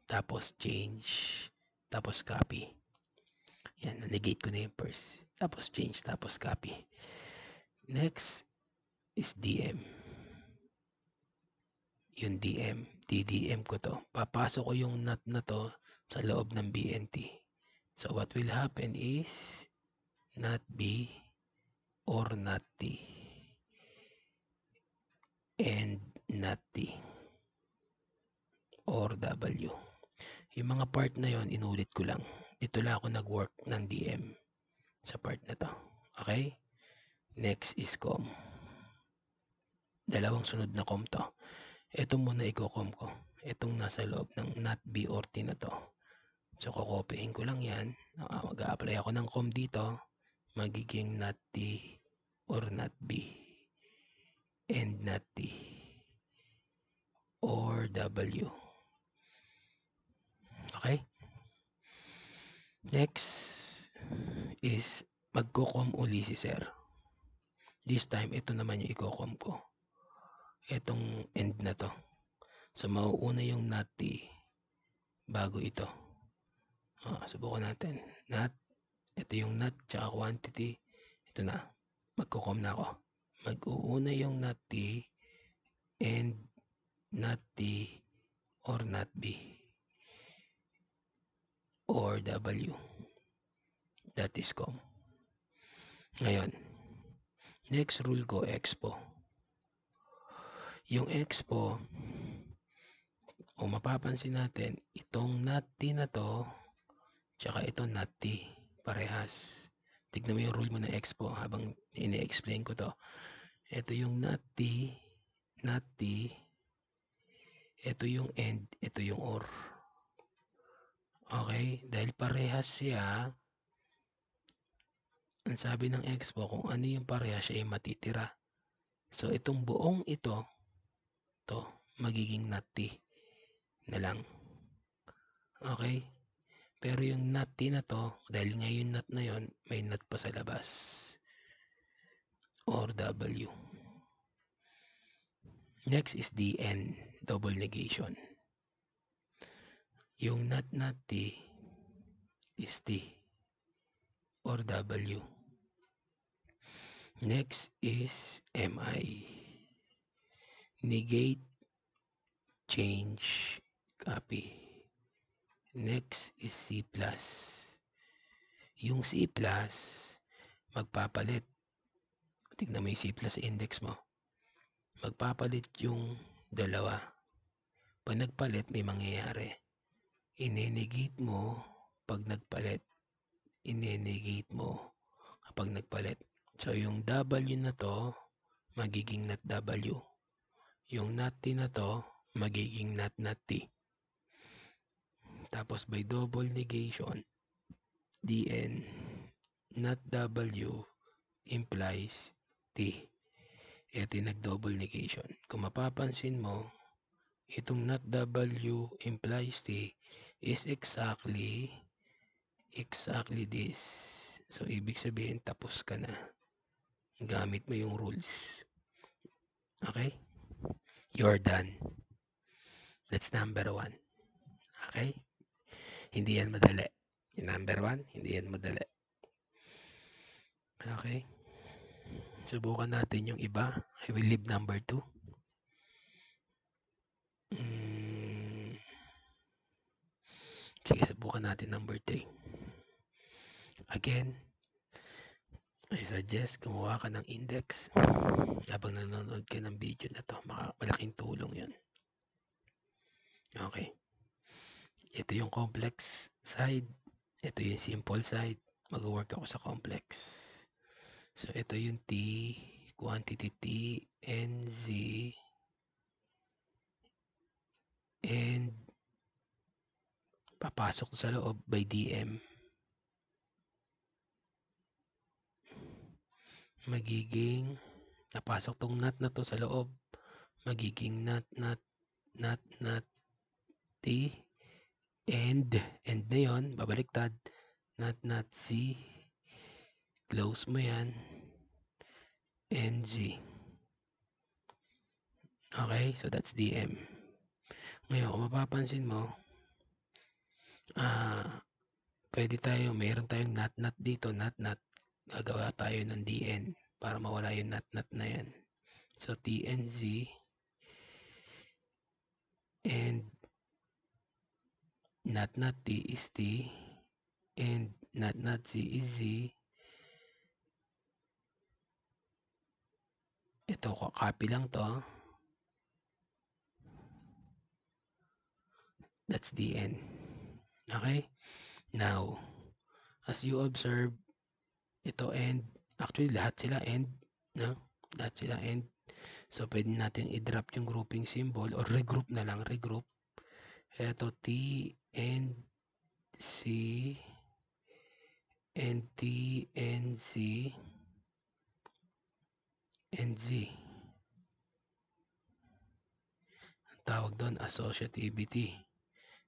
S1: Tapos change. Tapos copy. Yan, negate ko na yung first. Tapos change, tapos copy. Next is DM. Yung DDM ko to. Papasok ko yung NOT na to sa loob ng BNT. So what will happen is not B or not T and not T or W. Yung mga part na yon inulit ko lang. Dito lang ako nag-work ng DM sa part na to. Okay? Next is COM. Dalawang sunod na COM to. Ito muna i-COM ko. Itong nasa loob ng not B or T na to. So, kukopyahin ko lang yan. Mag-a-apply ako ng COM dito. Magiging not T or not B. And not T or W. Okay? Next is magko-COM uli si Sir. This time, ito naman yung i-COM ko. Itong end na to. So, mauuna yung not T bago ito. Subukan natin. Not. Ito yung not tsaka quantity. Ito na. Magko-COM na ako. Mag-uuna yung not T and not T or not B or W. That is COM. Ngayon, next rule ko, expo. Yung expo, kung mapapansin natin, itong not T na to, tsaka ito not T, parehas. Tignan mo yung rule mo na expo habang ini-explain ko to. Ito yung not T, ito yung end, ito yung or. Okay? Dahil parehas siya, ang sabi ng expo, kung ano yung parehas siya ay matitira. So, itong buong ito, magiging not T na lang. Okay? Pero yung not T na to, dahil ngayon not na yon, may not pa sa labas. Or W. Next is DN, double negation. Yung not T, is T or W. Next is MI. Negate, change, copy. Next is C+. Yung C+, magpapalit. Tignan mo yung C+ index mo. Magpapalit yung dalawa. Pag nagpalit, may mangyayari. Inenegate mo pag nagpalit. Inenegate mo kapag nagpalit. So, yung W na to, magiging not W. Yung not T na to, magiging not T. Tapos, by double negation, DN, not W implies T. Ito yung nag-double negation. Kung mapapansin mo, itong not W implies T is exactly this. So, ibig sabihin, tapos ka na. Gamit mo yung rules. Okay? You're done. That's number 1. Okay? Hindi yan madali. Yung number 1, hindi yan madali. Okay? Subukan natin yung iba. I will leave number 2. Sige, subukan natin number 3. Again, I suggest gumawa ka ng index habang nanonood ka ng video na to. Malaking tulong yan. Okay. Ito yung complex side. Ito yung simple side. Mag-work ako sa complex. So, ito yung T, quantity T, N, Z, and papasok sa loob by DM. Magiging, napasok tong not na to sa loob. Magiging not T, and na yun, babaliktad, not C, close mo yan, and Z. Okay, so that's DM. Ngayon, kung mapapansin mo, mayroon tayong not dito, not, gagawa tayo ng DN para mawala yung not na yan. So, T and Z, and not T is T, and not Z is Z. Ito, copy lang to. That's the end. Okay? Now, as you observe, ito end. Actually, lahat sila end. No? Lahat sila end. So, pwede natin i-drop yung grouping symbol or regroup na lang. Regroup. Ito, T and C and T and C and Z. Ang tawag doon, associativity.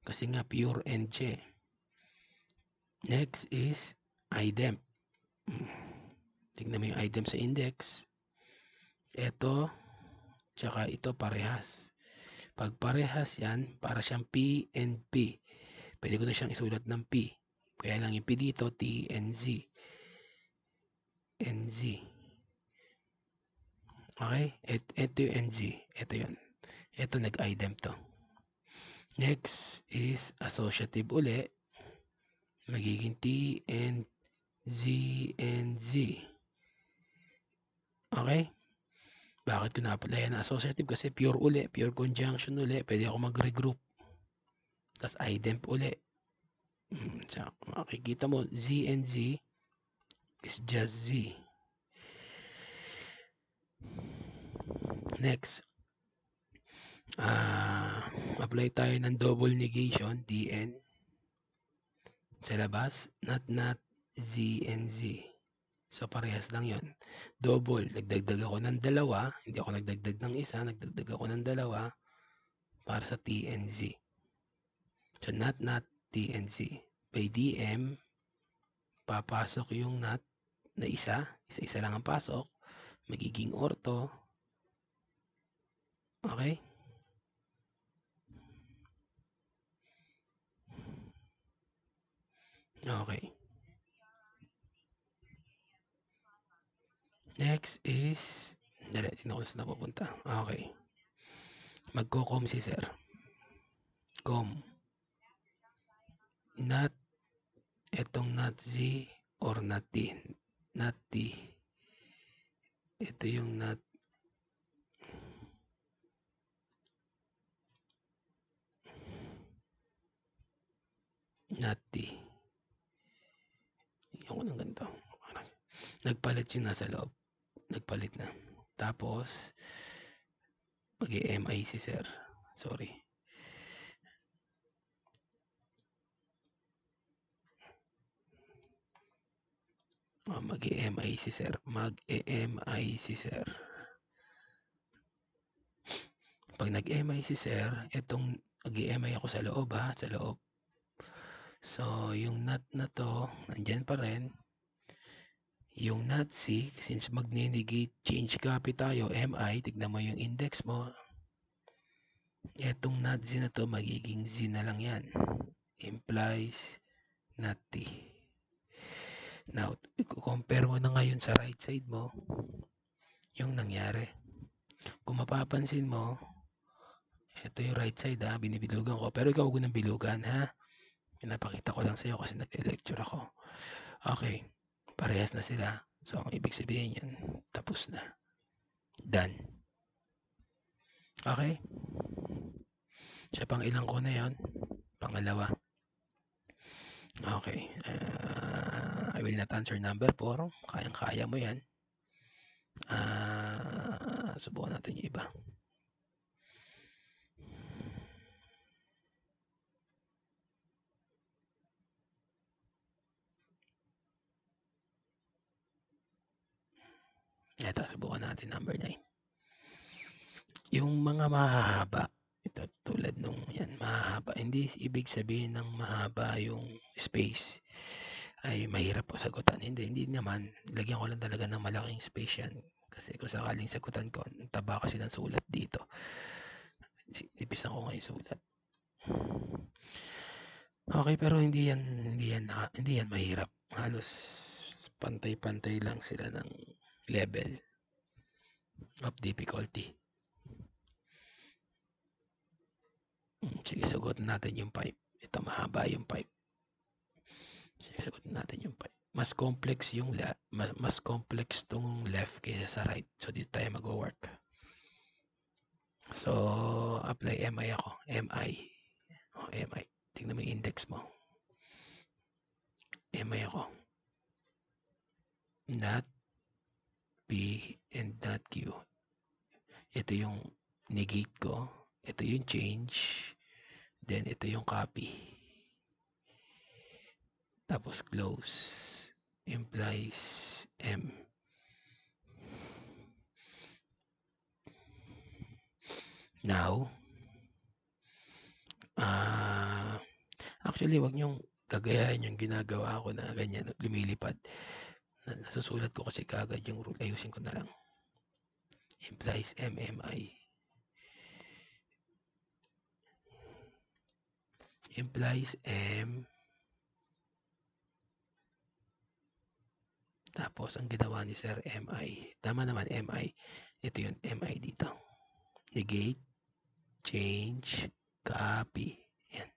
S1: Kasi nga, pure end siya. Next is idemp. Tignan mo yung idemp sa index. Ito, tsaka ito parehas. Pag parehas yan, para siyang P and P. Pwede ko na siyang isulat ng P. Kaya lang yung P dito, T and Z. NZ. Okay? Ito yung NZ. Ito yun. Ito nag-idemp to. Next is associative uli. Magiging T and Z and Z. Okay? Bakit ko na-applyan na associative? Kasi pure uli. Pure conjunction uli. Pwede ako mag-regroup. Tapos idemp uli. So, makikita mo, Z and Z is just Z. Next, apply tayo ng double negation, DN. Sa labas, not Z and Z. So, parehas lang yon. Double, nagdagdag ako ng dalawa. Hindi ako nagdagdag ng isa, nagdagdag ako ng dalawa para sa T and Z. So, not T and Z. By DM, papasok yung not na isa lang ang pasok, magiging ortho. Okay? Okay. Next is, dali, tingnan ko saan napupunta. Okay. Magko-com si sir. Com. Not, etong not Z or not D. Not D. Ito yung not D. Tingnan ko ng ganito. Nagpalit yung nasa loob. Nagpalit na. Tapos, mag-MI si sir. Sorry. Mag-MI si sir. Mag-MI si sir. Pag nag-MI si sir, itong mag-MI ako sa loob ha. Sa loob. So, yung NOT na to, nandyan pa rin. Yung NOT C, since magninegate change copy tayo, MI, tignan mo yung index mo. Etong NOT Z na to, magiging Z na lang yan. Implies NOT T. Now, compare mo na ngayon sa right side mo, yung nangyari. Kung mapapansin mo, ito yung right side ha, binibilugan ko. Pero ikaw huwag ng bilugan ha. Pinapakita ko lang sa'yo kasi nag-lecture ako. Okay, parehas na sila. So, ang ibig sabihin yan, tapos na. Done. Okay? Sa pang ilang ko na yon? Pangalawa. Okay. I will not answer number 4. Kayang-kaya mo yan. Subukan natin yung iba. Ito, subukan natin number 9. Yung mga mahahaba, ito tulad nung yan, mahahaba. Hindi ibig sabihin ng mahaba yung space ay mahirap po sagutan. Hindi naman. Lagyan ko lang talaga ng malaking space yan. Kasi kung sakaling sagutan ko, taba kasi ng sulat dito. Ipisan ko ngayon sulat. Okay, pero hindi yan mahirap. Halos pantay-pantay lang sila ng level of difficulty. Sige, sagutin natin yung pipe. Ito mahaba yung pipe. Sige, sagutin natin yung pipe. Mas complex yung mas complex tong left kaysa sa right. So dito tayo mag-work. So apply MI ako. MI. MI. Tingnan mo yung index mo. MI ako. Not P and not Q. Ito yung negate ko. Ito yung change. Then ito yung copy. Tapos close. Implies M. Now, actually, wag niyong gagayahin yung ginagawa ko na ganyan, lumilipad. Nasusulat ko kasi kagad yung rule. Ayusin ko na lang. Implies MMI. Implies M. Tapos, ang ginawa ni Sir MI. Tama naman, MI. Ito yung MI dito. Negate, change, copy. Yan.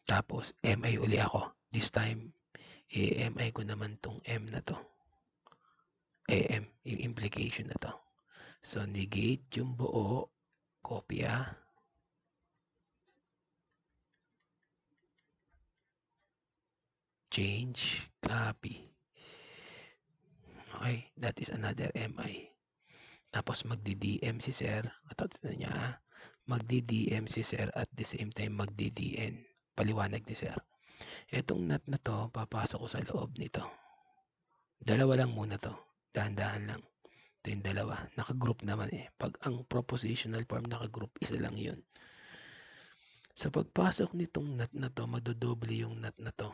S1: Tapos, MI uli ako. This time, MI ko naman tong M na to. AM, yung implication na to. So, negate yung buo, kopya, change, copy. Okay, that is another MI. Tapos magdi-DM si sir, ito niya, magdi-DM si sir at the same time magdi-DN. Paliwanag ni sir. Itong nut na to, papasok ko sa loob nito. Dalawa lang muna to. Dahan-dahan lang. Ito yung dalawa. Naka-group naman eh. Pag ang propositional form naka-group, isa lang yun. Sa pagpasok nitong nut na to, madodoble yung nut na to.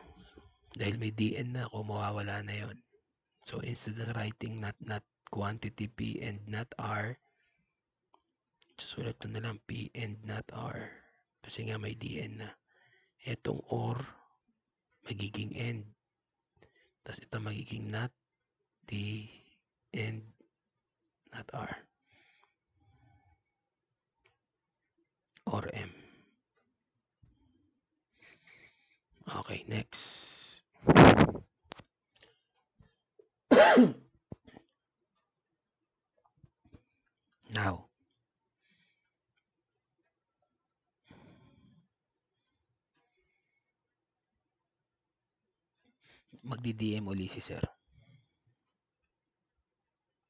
S1: Dahil may DN na ako, mawawala na yon. So, instead of writing not quantity P and not R, susulat ko na lang P and not R. Kasi nga may DN na. Itong or magiging end. Tapos ito magiging not T and not R or M. Okay, next. Now, magdi-DM uli si sir.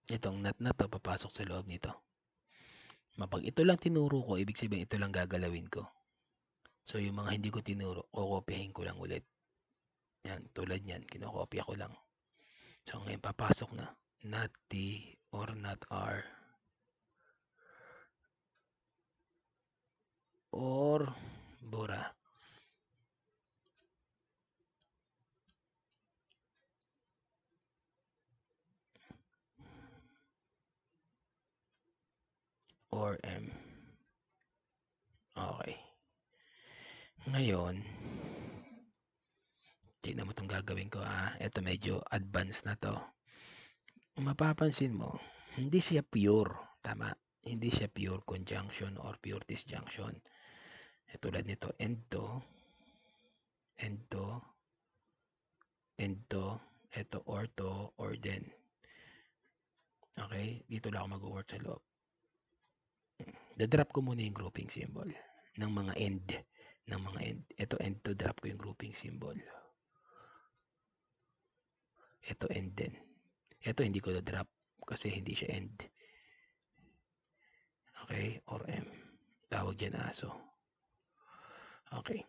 S1: Itong not na to, papasok sa loob nito. Mapag ito lang tinuro ko, ibig sabihin ito lang gagalawin ko. So, yung mga hindi ko tinuro, kukopihin ko lang ulit. Yan, tulad yan, kinokopya ko lang. So, ngayon papasok na. Not T or not R or Bura. Or M. Okay. Ngayon, tignan mo itong gagawin ko. Ito medyo advanced na to. Mapapansin mo, hindi siya pure. Tama. Hindi siya pure conjunction or pure disjunction. Tulad nito, end to, end to, end to, ito or then. Okay? Dito lang ako mag-work sa loob. Da-drop ko muna yung grouping symbol ng mga end. Ng mga end. Ito end to, drop ko yung grouping symbol. Ito end din. Ito hindi ko na-drop kasi hindi siya end. Okay? Or M. Tawag dyan aso. Okay.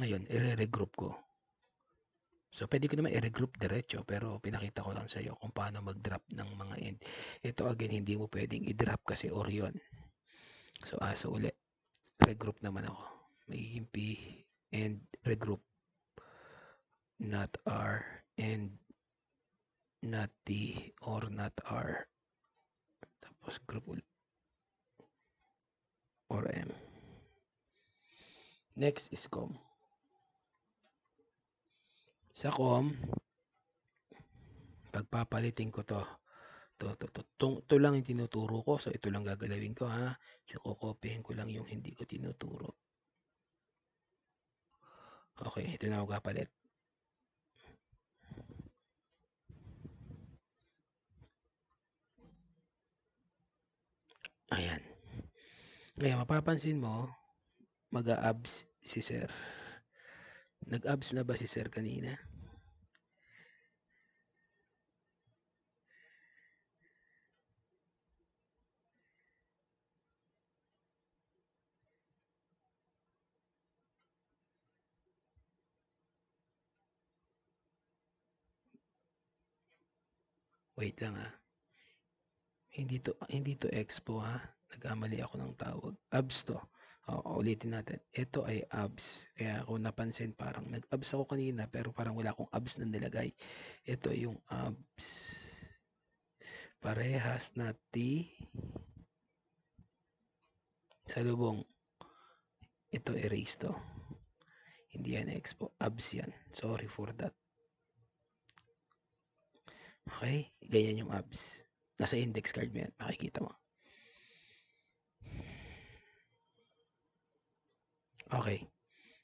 S1: Ngayon, i-regroup ko. So, pwede ko naman i-regroup diretso pero pinakita ko lang sa iyo kung paano mag-drop ng mga end. Ito again, hindi mo pwedeng i-drop kasi or yun. So, aso ulit. Regroup naman ako. Magiging P and regroup. Not R and not T or not R. Tapos group ulit. Or M. Next is COM. Sa COM, pagpapalitin ko to. Ito lang yung tinuturo ko. So, ito lang gagalawin ko ha. So, kukopihin ko lang yung hindi ko tinuturo. Okay, ito na ako kapalit. Ayan. Ngayon, mapapansin mo, mag-a-abs si sir. Nag-abs na ba si sir kanina? Wait lang ha. Hindi to expo ha. Nagkamali ako ng tawag. Abs to. Ulitin natin. Ito ay abs. Kaya kung napansin parang nag-abs ako kanina pero parang wala akong abs na nilagay. Ito yung abs. Parehas na T. Sa lubong. Ito erase to. Hindi yan expo. Abs yan. Sorry for that. Okay? Ganyan yung abs. Nasa index card mo yan. Makikita mo. Okay.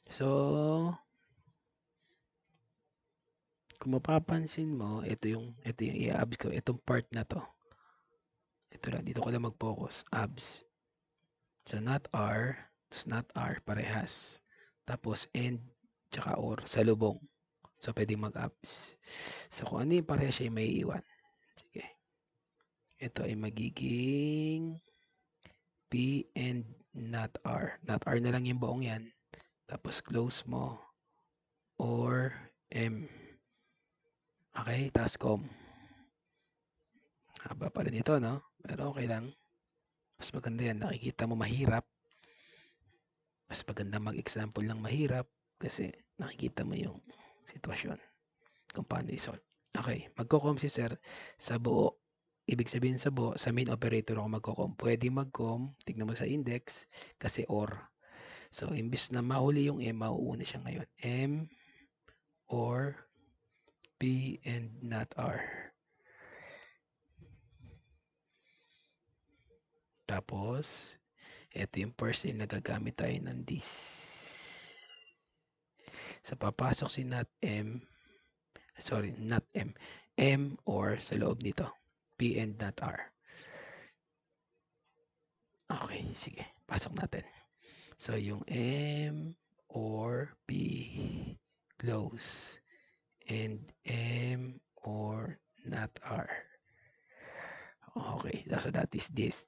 S1: So, kung mapapansin mo, ito yung i-abs ko. Itong part na to. Ito lang. Dito ko lang mag-focus. Abs. So, not R. Tapos not R. Parehas. Tapos, and, tsaka or. Sa lubong. So, pwedeng mag-abs. So, kung ano yung parehas siya may iwan. Sige. Ito ay magiging P and not R. Not R na lang yung buong yan. Tapos close mo. Or M. Okay, tapos COM. Haba pala nito, no? Pero okay lang. Mas maganda yan. Nakikita mo mahirap. Mas maganda mag-example ng mahirap kasi nakikita mo yung sitwasyon kung paano i-solve. Okay, magko-com si sir sa buo. Ibig sabihin sa buo, sa main operator ako magko-com. Pwede mag-com, tignan mo sa index, kasi or. So, imbes na mahuli yung M, mauuna siya ngayon. M or P and not R. Tapos, ito yung first time na gagamit tayo ng this. So, papasok si not M, not M, M or sa loob nito, P and not R. Okay, sige, pasok natin. So, yung M or P, close, and M or not R. Okay, so that is this.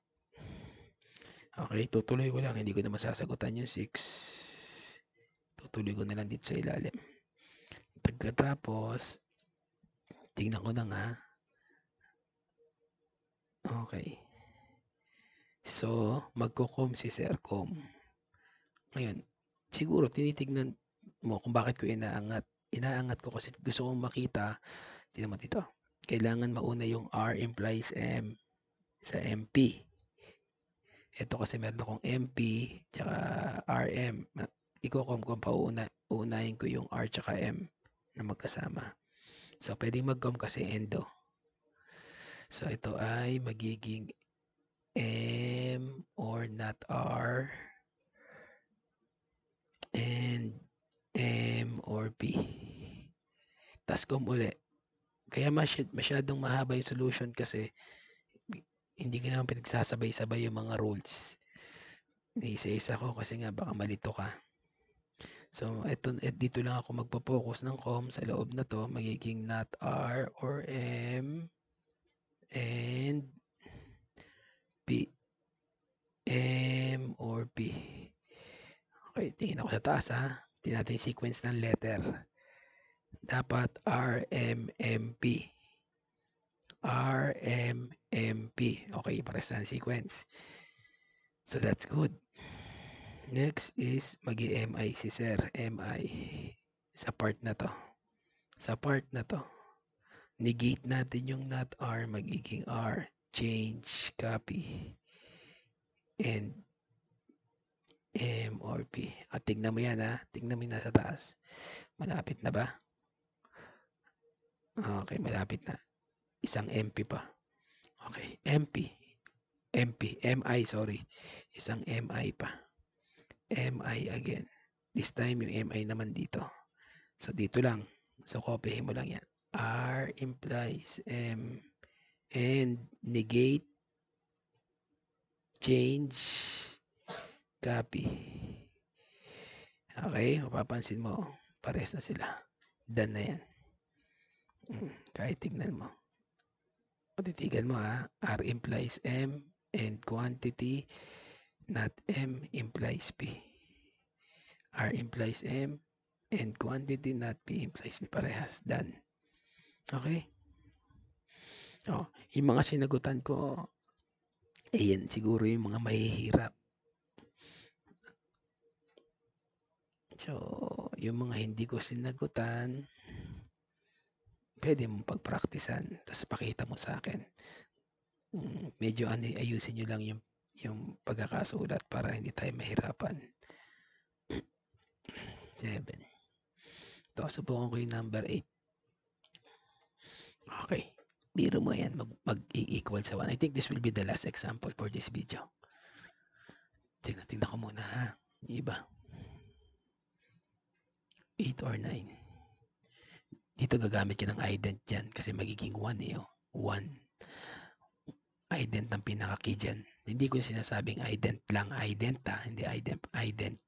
S1: Okay, tutuloy ko lang, hindi ko na masasagutan yung 6. Tutuloy ko na lang dito sa ilalim. Pagkatapos, tingnan ko na nga. Okay. So, magko-com si Sir Com. Ngayon, siguro tinitignan mo kung bakit ko inaangat. Inaangat ko kasi gusto kong makita, tingnan mo dito, kailangan mauna yung R implies M sa MP. Ito kasi meron akong MP tsaka RM. Iko-com ko pa uunahin ko yung R tsaka M na magkasama. So, pwedeng mag-com kasi endo. So, ito ay magiging M or not R and M or P. Tas com uli. Kaya masyadong mahaba yung solution kasi hindi ko naman pinagsasabay-sabay yung mga rules. Isa-isa ko kasi nga baka malito ka. So, dito lang ako magpo-focus ng com sa loob na to. Magiging not R or M and P. M or P. Okay, tingin ako sa taas ha. Tingnan natin yung sequence ng letter. Dapat R, M, M, P. R, M, M, P. Okay, pares na ang sequence. So, that's good. Next is MI si Sir. MI. Sa part na to. Sa part na to. Negate natin yung not R. Magiging R. Change, copy. And M or P. At tignan mo yan ha. Tignan mo yung nasa taas. Malapit na ba? Okay, malapit na. Isang MP pa. Okay, MP. MI, sorry. Isang MI pa. MI again. This time, yung MI naman dito. So, dito lang. So, copyhin mo lang yan. R implies M and negate, change, copy. Okay, mapapansin mo, pares na sila. Done na yan. Kahit tignan mo. Titigan mo ha. R implies M and quantity, not M implies P. R implies M and quantity, not P implies P. Parehas. Done. Okay? Oh, yung mga sinagutan ko, ayan, siguro yung mga mahihirap. So, yung mga hindi ko sinagutan, pwede mong pagpraktisan, tapos pakita mo sa akin. Medyo ayusin nyo lang yung pagkakasulat para hindi tayo mahirapan. 7. Ito, subukan ko yung number 8. Okay. Biro mo yan, mag-equal sa 1. I think this will be the last example for this video. Tingnan ko muna ha. Yung iba. 8 or 9. Dito gagamit ka ng ident dyan kasi magiging 1 eh. 1. Ident ang pinaka-key dyan. Hindi ko sinasabing ident lang. Ident ha. Hindi ident.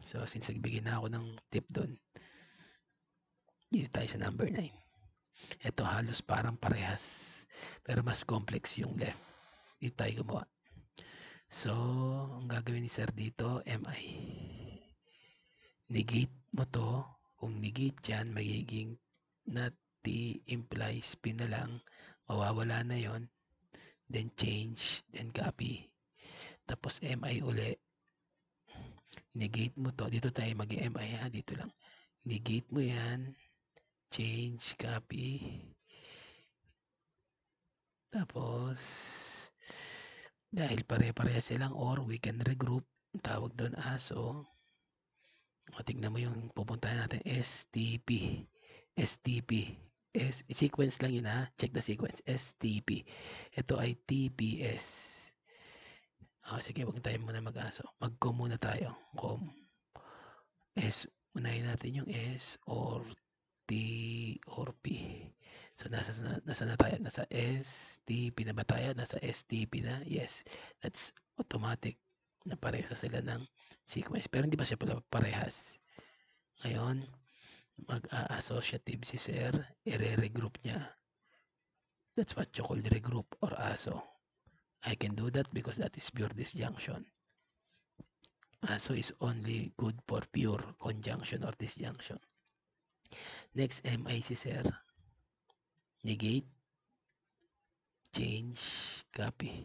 S1: So, since nagbigay na ako ng tip doon, dito tayo sa number 9. Ito halos parang parehas. Pero mas complex yung left. Dito tayo gumawa. So, ang gagawin ni Sir dito, MI. Negate mo to. Kung negate yan, magiging not T implies P na lang. Mawawala na yon. Then change, then copy. Tapos MI uli. Negate mo to. Dito tayo mag-MI ha. Dito lang. Negate mo yan. Change, copy. Tapos, dahil pare-pareha silang or, we can regroup. Ang tawag doon aso. Tignan mo yung pupuntahan natin, STP. STP. Sequence lang yun ha. Check the sequence. STP. Ito ay TPS. Sige, wag tayo muna mag-aso. Mag-com muna tayo. Com. S. Unahin natin yung S or T or P. So, nasa na tayo? Nasa STP na ba tayo? Nasa STP na? Yes. That's automatic na parehas sila ng sequence. Pero hindi pa siya pala parehas. Ngayon, mag-a-associative si sir, i-regroup niya. That's what you call regroup or ASO. I can do that because that is pure disjunction. ASO is only good for pure conjunction or disjunction. Next, MI si sir. Negate, change, copy.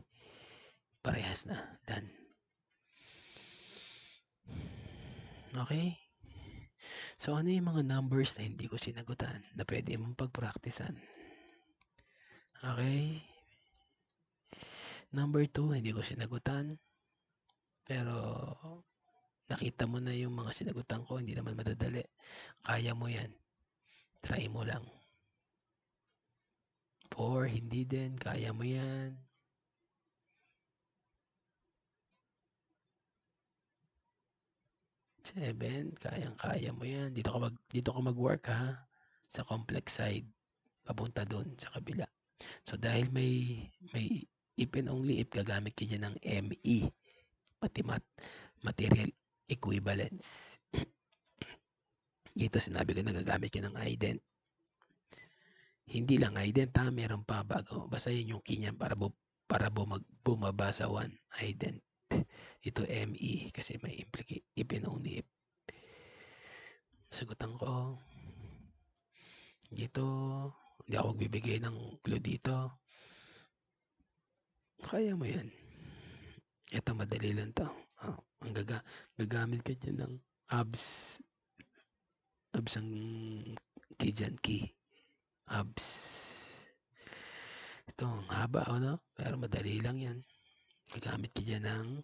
S1: Parehas na. Done. Okay? So, ano yung mga numbers na hindi ko sinagutan na pwede mong pag-practicean? Okay? Number 2, hindi ko sinagutan. Pero, nakita mo na yung mga sinagutan ko, hindi naman madadali. Kaya mo yan. Try mo lang. 4, hindi din. Kaya mo yan. 7, kayang-kaya mo yan. Dito ka mag-work ha. Sa complex side. Papunta dun sa kabila. So, dahil may if and only if gagamit ka dyan ng ME. Material equivalence. Dito sinabi ko na gagamit ka ng ident. Hindi lang ident ha, meron pa bago. Basahin yung key niyan para bumaba sa 1. Ident. Ito ME kasi may implicate if and only if. Sagutan ko. Dito, hindi ako magbibigay ng clue dito. Kaya mo yan. Ito madali lang to. Ang gagamit ka dyan ng abs ang key dyan, key. Abs. Ito, ang haba, no? Pero madali lang yan. Gagamit ka dyan ng,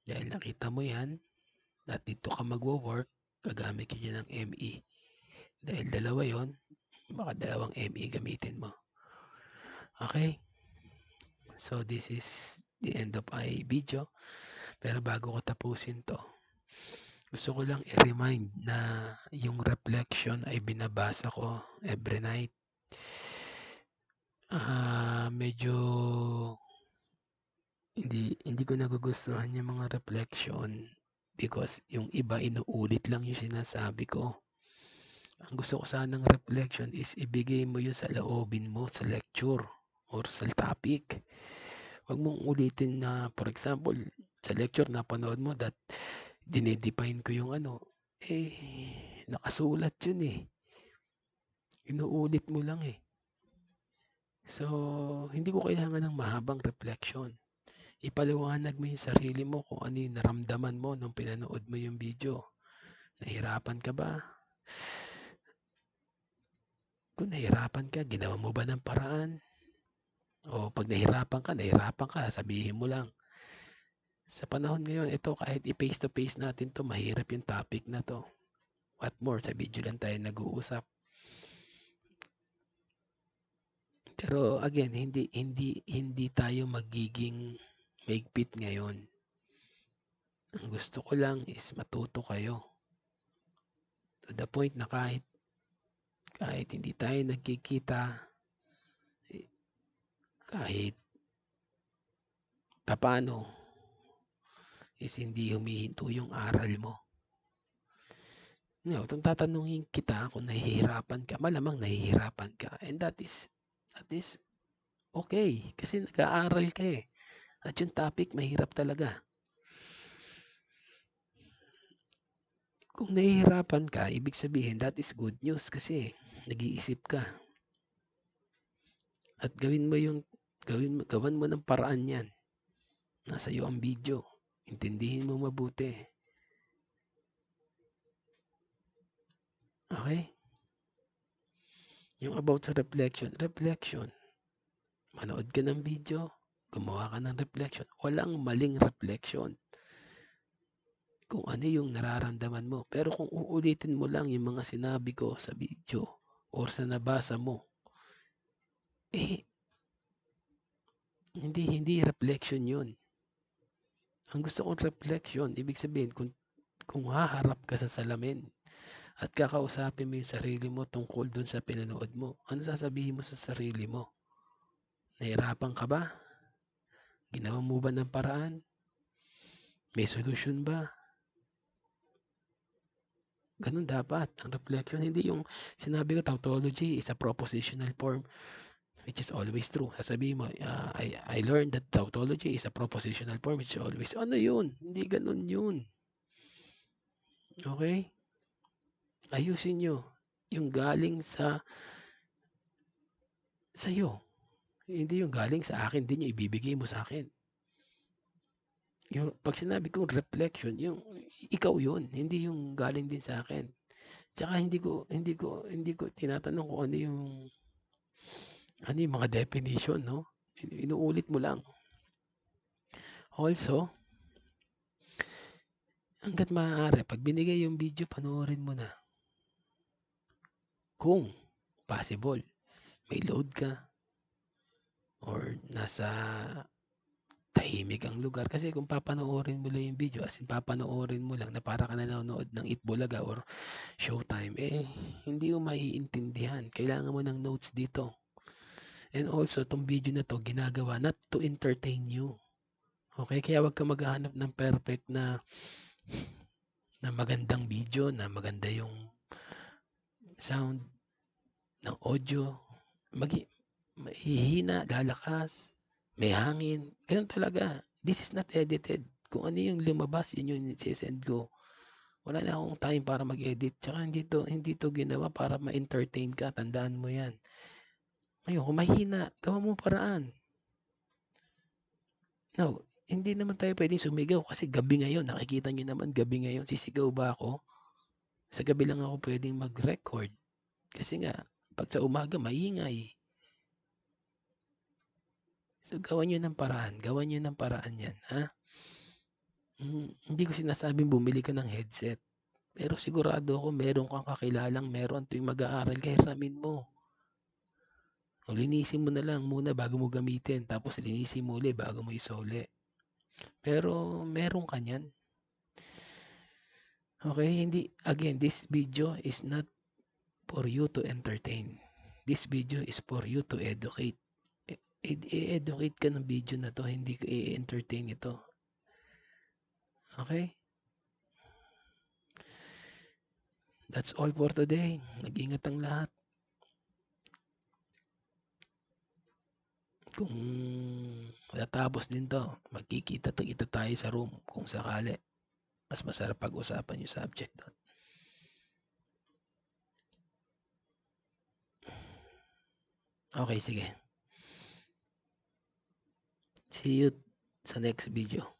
S1: dahil nakita mo yan, at dito ka magwo-work, gagamit ka dyan ng ME. Dahil dalawa yon, baka dalawang ME gamitin mo. Okay? So, this is the end of my video. Pero bago ko tapusin to, gusto ko lang i-remind na yung reflection ay binabasa ko every night. Medyo hindi ko nagugustuhan yung mga reflection because yung iba inuulit lang yung sinasabi ko. Ang gusto ko sanang reflection is ibigay mo yun sa loobin mo sa lecture or sa topic. Huwag mong ulitin na, for example, sa lecture napanood mo that dinedefine ko yung nakasulat yun eh. Inuulit mo lang eh. So, hindi ko kailangan ng mahabang reflection. Ipaliwanag mo yung sarili mo kung ano yung naramdaman mo nung pinanood mo yung video. Nahirapan ka ba? Kung nahirapan ka, ginawa mo ba ng paraan? O pag nahirapan ka, sabihin mo lang. Sa panahon ngayon, ito kahit i-face to face natin to, mahirap yung topic na to. What more, sa video lang tayo nag-uusap. Pero again, hindi tayo magiging mahigpit ngayon. Ang gusto ko lang is matuto kayo. To the point na kahit hindi tayo nagkikita, kahit paano is hindi humihinto yung aral mo. No, kung tatanungin kita kung nahihirapan ka, malamang nahihirapan ka. And that is okay. Kasi nag-aaral ka eh. At yung topic, mahirap talaga. Kung nahihirapan ka, ibig sabihin, that is good news kasi nag-iisip ka. At gawan mo ng paraan yan. Nasa iyo ang video. Intindihin mo mabuti. Okay? Yung about sa reflection. Manood ka ng video, gumawa ka ng reflection. Walang maling reflection. kung ano yung nararamdaman mo. Pero kung uulitin mo lang yung mga sinabi ko sa video or sa nabasa mo, hindi reflection yun. Ang gusto kong reflection, ibig sabihin kung haharap ka sa salamin at kakausapin mo yung sarili mo tungkol dun sa pinanood mo, ano sasabihin mo sa sarili mo? Nahirapan ka ba? Ginawa mo ba ng paraan? May solusyon ba? Ganun dapat ang reflection. Hindi yung sinabi ko tautology is a propositional form, which is always true. Sasabihin mo, I learned that tautology is a propositional form, which is always, ano yun? Hindi ganun yun. Okay? Ayusin nyo yung galing sa'yo. Hindi yung galing sa akin, din yung ibibigay mo sa akin. Yung pag sinabi kong reflection, yung ikaw yun, hindi yung galing din sa akin. Tsaka hindi ko tinatanong kung ano yung mga definition, no? Inuulit mo lang. Also, hangga't maaari, pag binigay yung video, panoorin mo na. Kung possible, may load ka or nasa tahimik ang lugar. Kasi kung papanoorin mo lang yung video, as in papanoorin mo lang na para ka nanonood ng Itbulaga or Showtime, hindi mo maiintindihan. Kailangan mo ng notes dito. And also, itong video na to ginagawa not to entertain you. Okay? Kaya wag ka maghahanap ng perfect na magandang video, na maganda yung sound ng audio. Mahihina, lalakas, may hangin. Ganun talaga. This is not edited. Kung ano yung lumabas, yun yung sisend ko. Wala na akong time para mag-edit. Tsaka hindi to ginawa para ma-entertain ka. Tandaan mo yan. Ngayon, kung mahina, gawa mo paraan. Now, hindi naman tayo pwedeng sumigaw kasi gabi ngayon. Nakikita nyo naman gabi ngayon. Sisigaw ba ako? Sa gabi lang ako pwedeng mag-record. Kasi nga, pag sa umaga, maingay. So, gawan nyo ng paraan. Gawan nyo ng paraan yan. Ha? Hindi ko sinasabing bumili ka ng headset. Pero sigurado ako meron kang kakilalang meron tuwing mag-aaral ka, hiramin mo. O linisin mo na lang muna bago mo gamitin. Tapos linisin mo ulit bago mo isole. Pero meron ka niyan. Okay? Again, this video is not for you to entertain. This video is for you to educate. I-educate ka ng video na to, hindi ka i-entertain ito. Okay? That's all for today. Mag-ingat ang lahat. Kung matatapos din to, magkikita-kita tayo sa room kung sakali. Mas masarap pag-usapan yung subject doon. Okay, sige. See you sa next video.